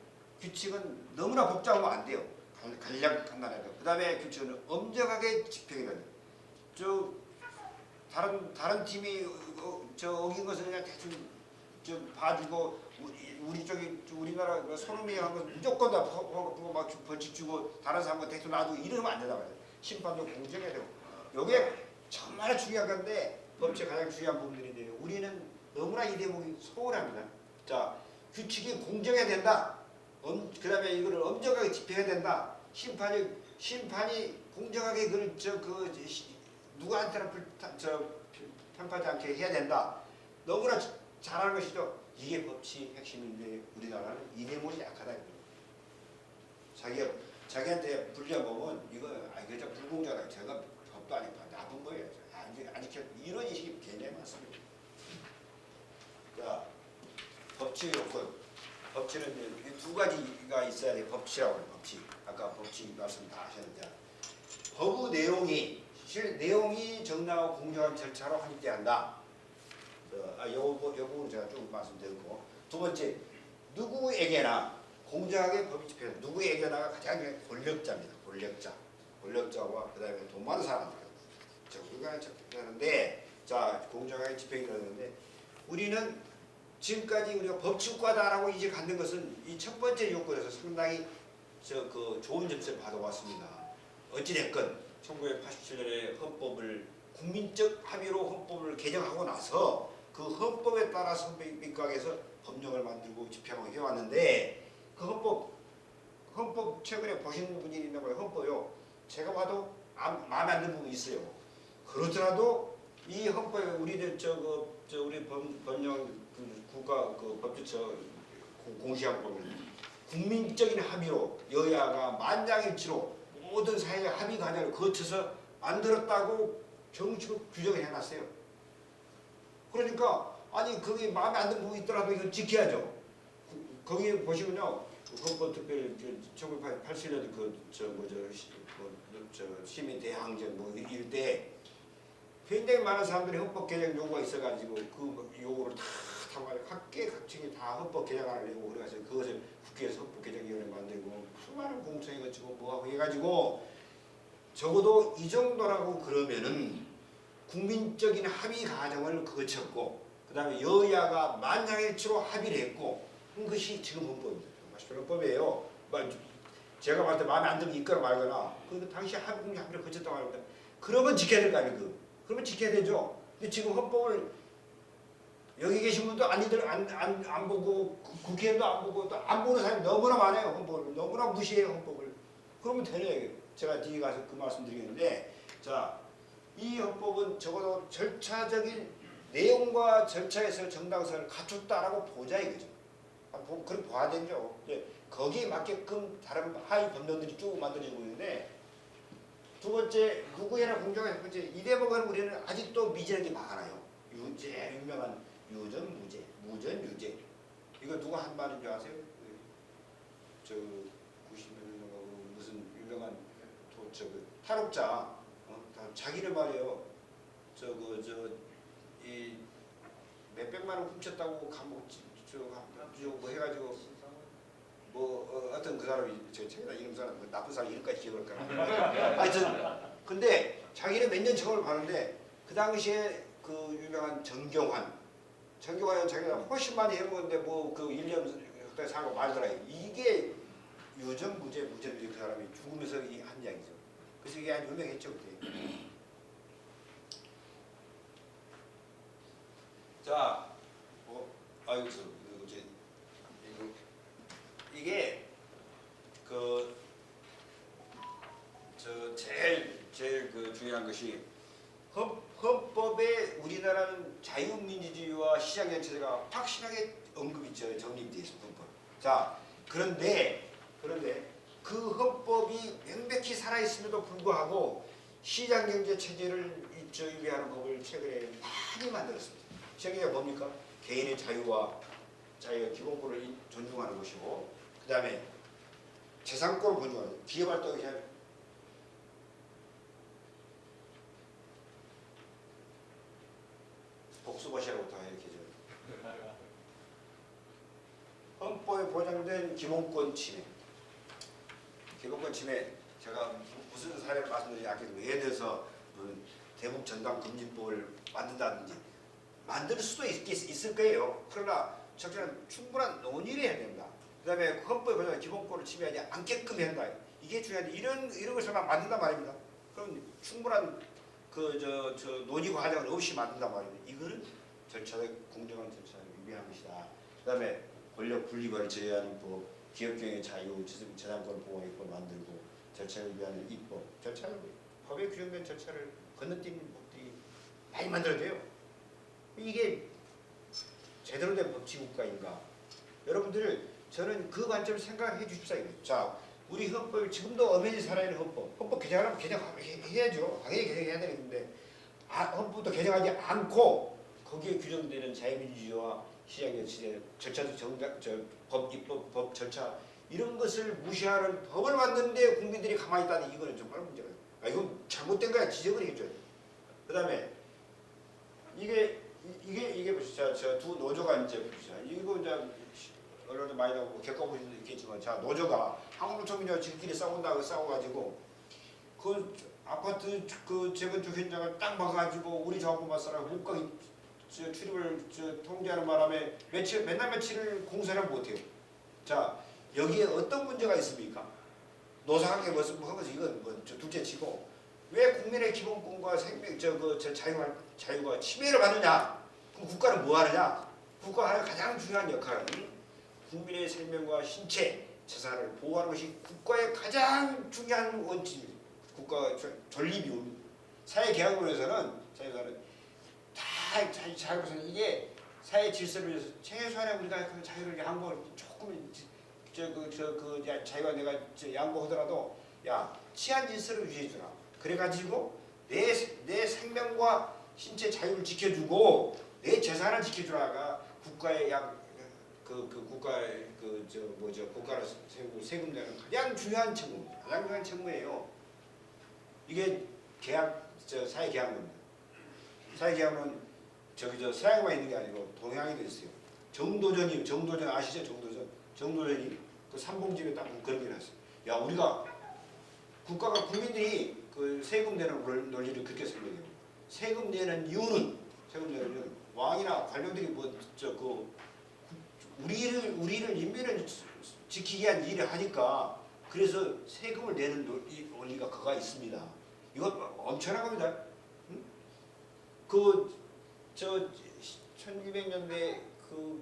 너무나 복잡하면 안 돼요. 간략한다는 거. 그 다음에 규칙은 엄정하게 집행이 돼요. 다른 팀이 어긴 것을 그냥 대충 봐주고 우리 쪽이 우리나라 손흥민이 한 건 무조건 다 막 벌칙 주고 다른 사람은 대충 놔두고 이러면 안 된다 말이에요. 심판도 공정해야 되고. 이게 정말 중요한 건데 법칙 가장 중요한 부분들인데 우리는 너무나 이 대목이 소홀합니다. 자 규칙이 공정해야 된다. 그 다음에 이거를 엄정하게 집행해야 된다. 심판이 공정하게 그걸 누구한테나 편파하지 않게 해야 된다. 너무나 잘하는 것이죠. 이게 법치 핵심인데 우리나라는 이 대목이 약하다. 자기한테 불려보면 이거 그저 불공정하다. 제가 법도 아니고 나쁜 거예요. 안 지켜 이런 인식이 굉장히 많습니다. 자 법치 요건. 법치는 이 두 가지가 있어야 돼. 법치라고 해요. 법치. 아까 법치 말씀 다 하셨는데 법의 내용이 정당하고 공정한 절차로 확립돼야 한다. 요 부분 제가 쭉 말씀드렸고 두 번째 누구에게나 공정하게 법이 집행된다. 누구에게나가 가장 권력자입니다. 권력자와 그 다음에 돈 많은 사람들 우리가 집행하는데 자 공정하게 집행이 되는데 우리는 지금까지 우리가 법치국가다라고 이제 갖는 것은 이 첫 번째 요건에서 상당히 좋은 점수를 받아왔습니다. 어찌됐건 1987년에 헌법을 국민적 합의로 헌법을 개정하고 나서 그 헌법에 따라서 민각에서 법령을 만들고 집행하고 해왔는데 그 헌법 최근에 보시는 분이 있는 거예요. 헌법요. 제가 봐도 마음에 안 드는 부분이 있어요. 그렇더라도 이 헌법에 우리들 우리 법령 국가 법제처 공시하고 보면 국민적인 합의로 여야가 만장일치로 모든 사회의 합의 과정을 거쳐서 만들었다고 정식으로 규정을 해놨어요. 그러니까 아니 그게 마음에 안 드는 부분이 있더라도 이거 지켜야죠. 거기에 보시면요 헌법특별 1987년 시민 대항전 이럴 때 굉장히 많은 사람들이 헌법 개정 요구가 있어가지고 그 요구를 다 각계각층이 다 헌법 개정안을 내고 그래서 그것을 국회에서 헌법 개정위원회 만들고 수많은 공청회 거치고 뭐하고 해가지고 적어도 이 정도라고 그러면은 국민적인 합의 과정을 거쳤고 그 다음에 여야가 만장일치로 합의를 했고 그것이 지금 헌법입니다. 헌법이에요. 제가 봤을 때 마음에 안 들면 있거나 말거나 그 당시 합의를 거쳤다고 합니다. 그러면 지켜야 될 거 아니에요. 그러면 지켜야 되죠. 근데 지금 헌법을 여기 계신 분도 안 보고 국회의원도 안 보고 또 안 보는 사람이 너무나 많아요. 헌법을 너무나 무시해요. 헌법을. 그러면 되네. 제가 뒤에 가서 그 말씀 드리겠는데 자, 이 헌법은 적어도 절차적인 내용과 절차에서 정당성을 갖췄다라고 보자 이거죠. 그렇게 봐야 되죠. 거기에 맞게끔 다른 하위 법령들이 쭉 만들어지고 있는데 두 번째 누구에나 공정한 첫 번째 이 대목은 우리는 아직도 미진하게 많아요. 유명한 유전 무죄, 무전 유죄. 이거 누가 한 말인 줄 아세요? 90년대 무슨 유명한 탈옥자 자기를 말이에요. 이 몇백만 원 훔쳤다고 감옥 뭐 해가지고 어떤 그 사람이 제가 이름 사람 나쁜 사람 이름까지 기억을 할까. 하여튼 근데 자기는 몇 년 처벌을 받는데 그 당시에 그 유명한 정경환 자기가 훨씬 많이 해먹었는데 그 1년 살고 말더라. 이게 유전무죄 그 사람이 죽으면서 한 이야기죠. 그래서 이게 아주 유명했죠 그때. 자, 이게 제일 그 중요한 것이 헌법에 우리나라는 자유민주주의와 시장정체가 확실하게 언급이 정립되어 있습니다. 헌법. 자, 그런데 그 헌법이 명백히 살아 있음에도 불구하고 시장경제 체제를 위하는 법을 최근에 많이 만들었습니다. 시장경제가 뭡니까? 개인의 자유와 기본권을 존중하는 것이고, 그 다음에 재산권을 존중하는 기업활동이 복수버시라고 다 이렇게 헌법에 보장된 기본권 침해. 기본권 침해 제가 무슨 사례를 말씀드리지 않겠지만 예를 들어서 대북 전당 금지법을 만든다든지 만들 수도 있을 거예요. 그러나 적절한 충분한 논의를 해야 된다. 그다음에 헌법에 보장된 기본권을 침해하지 않게끔 해야 한다. 이게 중요한데 이런 것을 막 만든단 말입니다. 그럼 충분한 논의 과정을 없이 만든단 말입니다. 이거는 공정한 절차를 위배한 것이다. 그다음에 권력 분리관을 제외하는 법, 기업경의 자유, 재산권 보호의 법 만들고 절차를 위하는 입법, 법에 규정된 절차를 건너뛰는 법들이 많이 만들어져요. 이게 제대로 된 법치국가인가? 여러분들 저는 그 관점을 생각해 주십사. 자, 우리 헌법 지금도 엄연히 살아있는 헌법 개정하려면 개정해야죠. 당연히 개정해야 되는데 헌법도 개정하지 않고 거기에 규정되는 자유민주주의와 시장의 절차도 법 입법 법 절차 이런 것을 무시하는 법을 만드는데 국민들이 가만히 있다니 이거는 정말 문제가 있어요. 이건 잘못된 거야. 지적을 해줘야 돼. 그다음에 이게 보시죠. 저 두 노조가 이제 보시죠. 이거 이제 언론에 많이 나오고 겪어보실 수도 있겠지만, 자 노조가 한국노총이냐 지들끼리 싸워가지고 그 아파트 그 재건축 현장을 딱 막아가지고 우리 자원봉사 사람 물가기 출입을 통제하는 바람에 맨날 며칠을 공사를 못해요. 자 여기에 어떤 문제가 있습니까? 노사관계 무슨 것이 이건 둘째치고 왜 국민의 기본권과 생명 자유가 침해를 받느냐? 그럼 국가는 뭐 하느냐? 국가가 가장 중요한 역할은 국민의 생명과 신체, 재산을 보호하는 것이 국가의 가장 중요한 원칙입니다. 국가 존립이 사회개혁론에서는 다 자유로서는 이게 사회 질서를 위해서 최소한의 우리가 그 자유를 양보를 조금 자유가 내가 양보하더라도 야 치안 질서를 유지해주라. 그래가지고 내 생명과 신체 자유를 지켜주고 내 재산을 지켜주라가 국가의 국가의 국가를 세우고 세금 내는 가장 중요한 책무입니다. 가장 중요한 책무예요. 이게 사회계약론입니다. 사회계약론 서양에만 있는 게 아니고 동양에도 있어요. 정도전 아시죠? 정도전이 그 삼봉집에 딱 그런 게 났어요. 야 우리가 국가가 국민들이 그 세금 내는 논리를 그렇게 설명해요. 세금 내는 이유는 왕이나 관료들이 우리를 인민을 지키기 위한 일을 하니까 그래서 세금을 내는 논리가 그가 있습니다. 이거 엄청난 겁니다. 응? 1200년대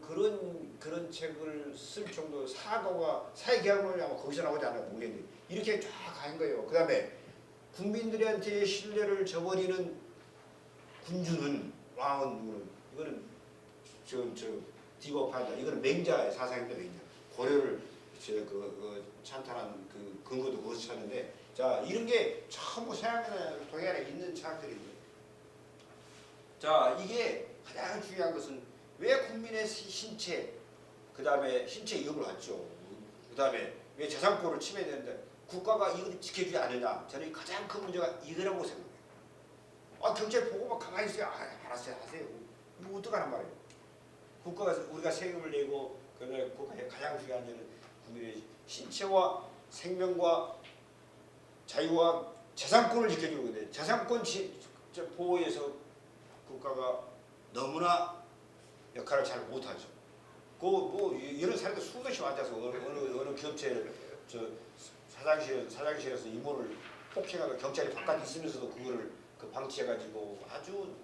그런 책을 쓸 정도 사고가 사회계약론이 아마 거기서 나오지 않나 모르겠는데 이렇게 쫙 가는 거예요. 그 다음에 국민들한테 신뢰를 저버리는 군주는 왕은 이거는 디버판다. 이거는 맹자의 사상입니다. 맹자. 고려를 찬탄한 그 근거도 거기서 찾는데 자 이런 게 전부 서양이나 동양에 있는 사람들입니다. 자 이게 가장 중요한 것은 왜 국민의 신체 그 다음에 신체 위협을 받죠. 그 다음에 왜 재산권을 침해되는데 국가가 이걸 지켜주지 않느냐. 저는 가장 큰 문제가 이거라고 생각해요. 경찰 보고만 가만히 있어요. 알았어요 하세요. 이거 어떡하란 말이에요. 우리가 세금을 내고 그다음에 국가의 가장 중요한 일은 국민의 신체와 생명과 자유와 재산권을 지켜주는 건데 재산권 보호에서 국가가 너무나 역할을 잘 못하죠. 이런 사례도 수없이 많아서 어느 기업체 사장실에서 임원을 폭행하고 경찰이 바깥에 있으면서도 그거를 방치해가지고 아주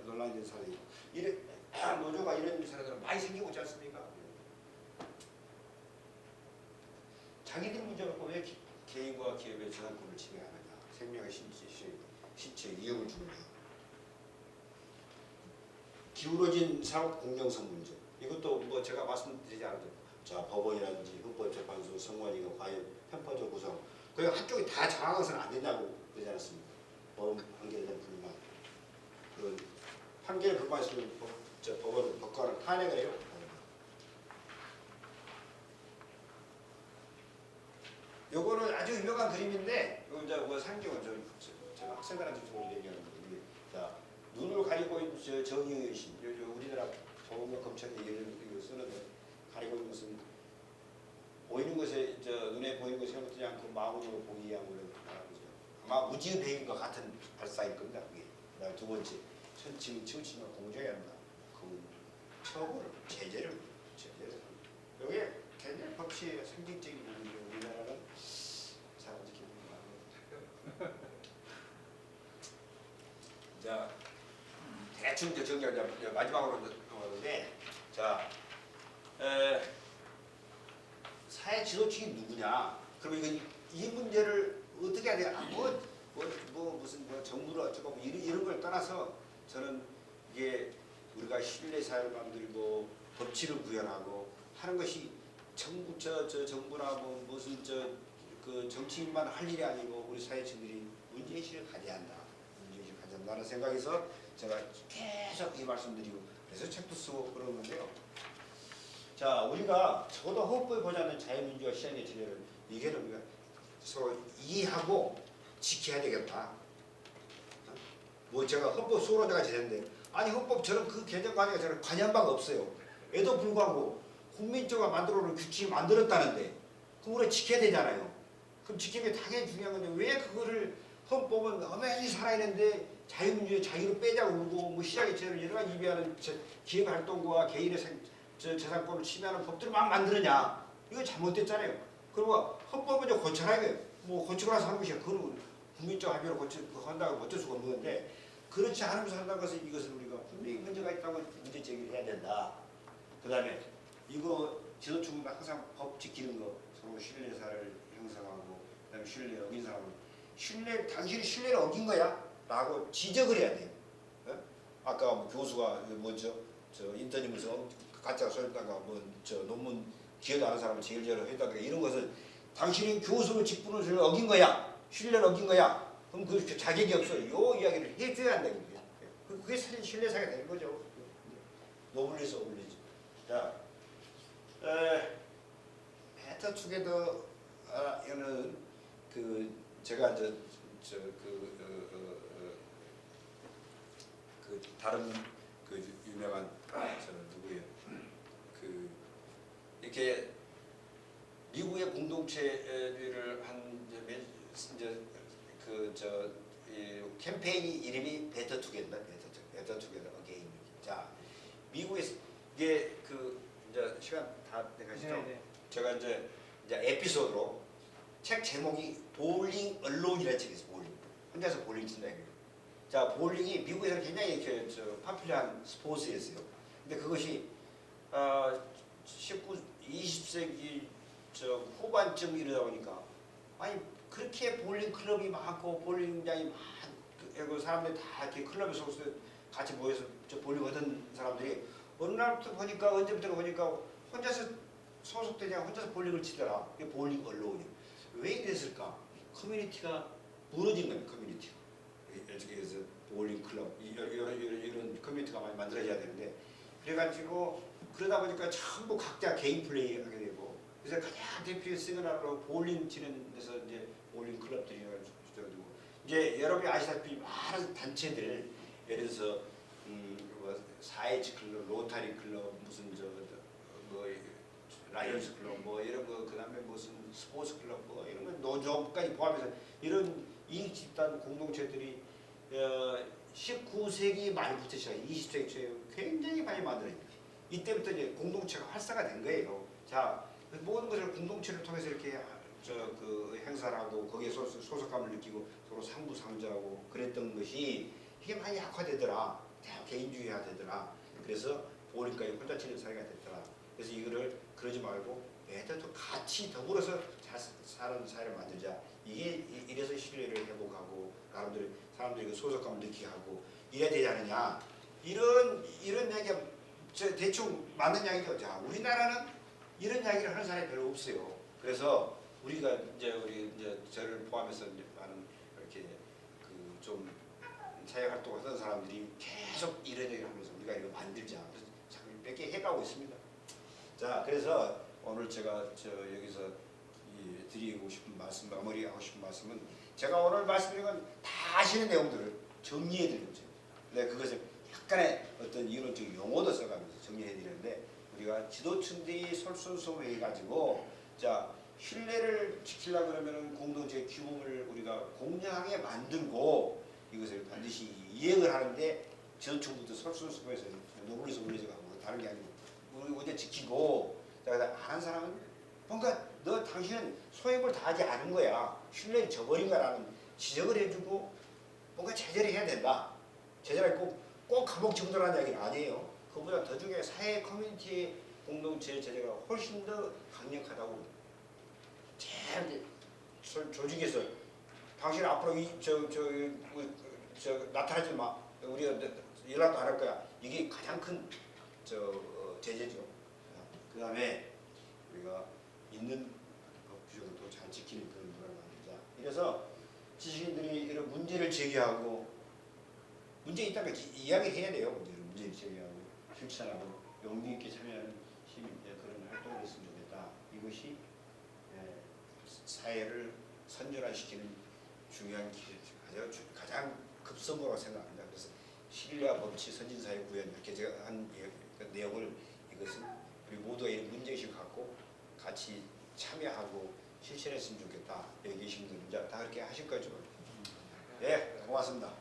논란이 된 사례고 노조가 이런 사례들은 많이 생기고 있지 않습니까? 자기들 문제 갖고 왜 개인과 기업의 재산권을 침해하느냐 생명의 신체 위협을 주는 거예요. 기울어진 사법 공정성 문제. 이것도 뭐 제가 말씀드리지 않아도 자 법원이라든지 헌법재판소, 선관위가 과연 편파적 구성 그 한쪽이 다 장악해서는 안 된다고 그러지 않았습니까? 법 판결에 대한 불만. 그 판결에 불만했으면 법원은 법관을 탄핵을 해요. 요거는 아주 유명한 그림인데 이거 이제 뭐 상징은 제가 학생들한테 좋은 얘기하는 거예요. 자 눈을 가리고 있는 정의의 신. 우리나라 법원과 검찰이 이걸 쓰는데 가리고 있는 것은 보이는 것에 눈에 보이는 것을 해놓지 않고 마음으로 보이게 함으로 말하는 거죠. 아마 우주의 배경과 같은 발사일 겁니다. 그게. 그다음 두 번째 천칭 치우치며 공정해야 한다. 그 처벌을 제재를. 이게 굉장히 법치의 상징적인 부분이죠. 우리나라는 잘 안 지키는 거 같아요. 자 대충 정리하자. 마지막으로 넘어가는데 자 사회 지도층이 누구냐? 그러면 이 문제를 어떻게 해야 돼? 무슨 정부를 어쩌고 이런 걸 떠나서 저는 이게 우리가 신뢰 사회를 만들고 법치를 구현하고 하는 것이 정부나 무슨 그 정치인만 할 일이 아니고 우리 사회층들이 문제의식을 가져야 한다. 문제의식을 가져야 한다는 생각에서 제가 계속 이 말씀드리고 그래서 책도 쓰고 그러는 건데요. 자, 우리가 적어도 헌법에 보지 않는 자유민주화 시장의 진리를 이게는 우리가 서로 이해하고 지켜야 되겠다. 뭐 제가 헌법 수호론자가 되는데 아니 헌법 저는 그 개정 과정에 저는 관여한 바가 없어요. 에도 불구하고 국민적으로 만들어놓은 규칙이 만들었다는데 그럼 우리가 지켜야 되잖아요. 그럼 지키는 게 당연히 중요한 건데 왜 그거를 헌법은 엄연히 살아있는데 자유민주의 자유를 빼자고 그러고 뭐 시장의 자유를 여러 가지 위배하는 기획활동과 개인의 재산권을 침해하는 법들을 막 만들었냐. 이거 잘못됐잖아요. 그리고 헌법은 이제 고쳐라 이거예요. 뭐 고치고 나서 하는 것이야. 그건 국민적 합의로 한다고 어쩔 수가 없는 건데 그렇지 않으면서 한다는 것은 이것을 우리가 분명히 문제가 있다고 문제 제기를 해야 된다. 그 다음에 이거 지도층은 항상 법 지키는 거 서로 신뢰사를 형성하고 그 다음에 신뢰 어긴 사람은 당신이 신뢰를 어긴 거야? 라고 지적을 해야 돼요. 어? 아까 뭐 교수가 인터넷에서 가짜 소했다가 논문 기여도 하는 사람을 제일 했다가 이런 것은 당신이 교수를 직분을 어긴 거야. 신뢰를 어긴 거야. 그럼 그 자격이 없어요. 이 이야기를 해줘야 한다는 거예요. 그게 사실 신뢰사가 되는 거죠. 노블리스 오블리지. 자, 베터 투게더는 제가 다른 유명한 누구예요? 이렇게 미국의 공동체를 한 캠페인이 이름이 베터 투게더 어게인. 자, 미국에서 이게 이제 시간 다 돼가시죠? 네. 제가 이제 에피소드로 책 제목이 볼링 얼론이라는 책이 있어요. 볼링. 혼자서 볼링 친다 이거예요. 자, 볼링이 미국에서는 굉장히 파퓰러한 스포츠였어요. 근데 그것이 20세기 후반쯤 이러다 보니까 아니 그렇게 볼링 클럽이 많고 볼링장이 많고 사람들이 다 이렇게 클럽에 속해서 같이 모여서 볼링 하던 사람들이 어느 날부터 보니까 언제부터 보니까 혼자서 소속되지 않고 혼자서 볼링을 치더라. 이게 볼링 언론이에요. 왜 이랬을까? 커뮤니티가 무너진 거예요. 커뮤니티가. 그래서 볼링 클럽 이런 커뮤니티가 많이 만들어져야 되는데 그래가지고 그러다 보니까 전부 각자 개인 플레이 하게 되고 그래서 가장 대표의 시그널로 볼링 치는 데서 이제 볼링 클럽들이 주저되고 이제 여러분이 아시다시피 많은 단체들 예를 들어서 사회지 클럽, 로타리 클럽, 무슨 라이언스 클럽 뭐 이런 거 그다음에 무슨 스포츠 클럽 뭐 이런 거 노조까지 포함해서 이런 이익 집단 공동체들이 19세기 말부터 시작 20세기 초에 굉장히 많이 만들어집니다. 이때부터 이제 공동체가 활성화된 거예요. 자, 모든 것을 공동체를 통해서 이렇게 행사를 하고 거기에 소속감을 느끼고 서로 상부상조하고 그랬던 것이 이게 많이 약화되더라. 개인주의화 되더라. 그래서 볼링까지 혼자 치는 사회가 됐더라. 그래서 이거를 그러지 말고 애들도 같이 더불어서 잘 사는 사회를 만들자. 이래서 신뢰를 회복하고 사람들이 그 소속감을 느끼게 하고 이래야 되지 않느냐. 이런 이야기가 저 대충 맞는 이야기죠. 자, 우리나라는 이런 이야기를 하는 사람이 별로 없어요. 그래서 우리가 우리 저를 포함해서 이제 많은 이렇게 그 좀 사회 활동하던 사람들이 계속 이런 얘기를 하면서 우리가 이거 만들자. 그래서 자꾸 몇 개 해가고 있습니다. 자, 그래서 오늘 제가 여기서 드리고 싶은 말씀, 마무리하고 싶은 말씀은 제가 오늘 말씀드린 건 다 아시는 내용들을 정리해 드리는 거죠. 네, 그것을 약간의 어떤 이론적 용어도 써가면서 정리해 드리는데 우리가 지도층들이 솔선수범해 가지고 자 신뢰를 지키려고 그러면은 공동체 규범을 우리가 공정하게 만들고 이것을 반드시 이행을 하는데 지도층부터 솔선수범해서 노블레스 올려져가고 다른 게 아니고 우리 우리가 지키고 자 아는 사람은 뭔가 당신은 소임을 다하지 않은 거야. 신뢰를 저버린 거라는 지적을 해주고 뭔가 제재를 해야 된다. 제재를 꼭 감옥 정도라는 이야기는 아니에요. 그보다 더 중요해 사회 커뮤니티의 공동체 제재가 훨씬 더 강력하다고. 제일 조직에서 당신 앞으로 나타나지 마. 우리가 연락도 안 할 거야. 이게 가장 큰 제재죠. 그 다음에 우리가 있는 법 규정을 또 잘 지키는 그런 문화를 만들자. 이래서 지식인들이 이런 문제를 제기하고 문제 있다면 이야기해야 돼요. 문제를 제기하고 실천하고 용기 있게 참여하는 그런 활동을 했으면 좋겠다. 이것이 사회를 선진화시키는 중요한 가장 급선무라고 생각합니다. 그래서 신뢰와 법치, 선진사회 구현 이렇게 제가 한 내용을 이것은 우리 모두가 이 문제의식을 갖고 같이 참여하고 실천했으면 좋겠다. 여기 계신 분들 다 그렇게 하실 거죠? 네, 고맙습니다.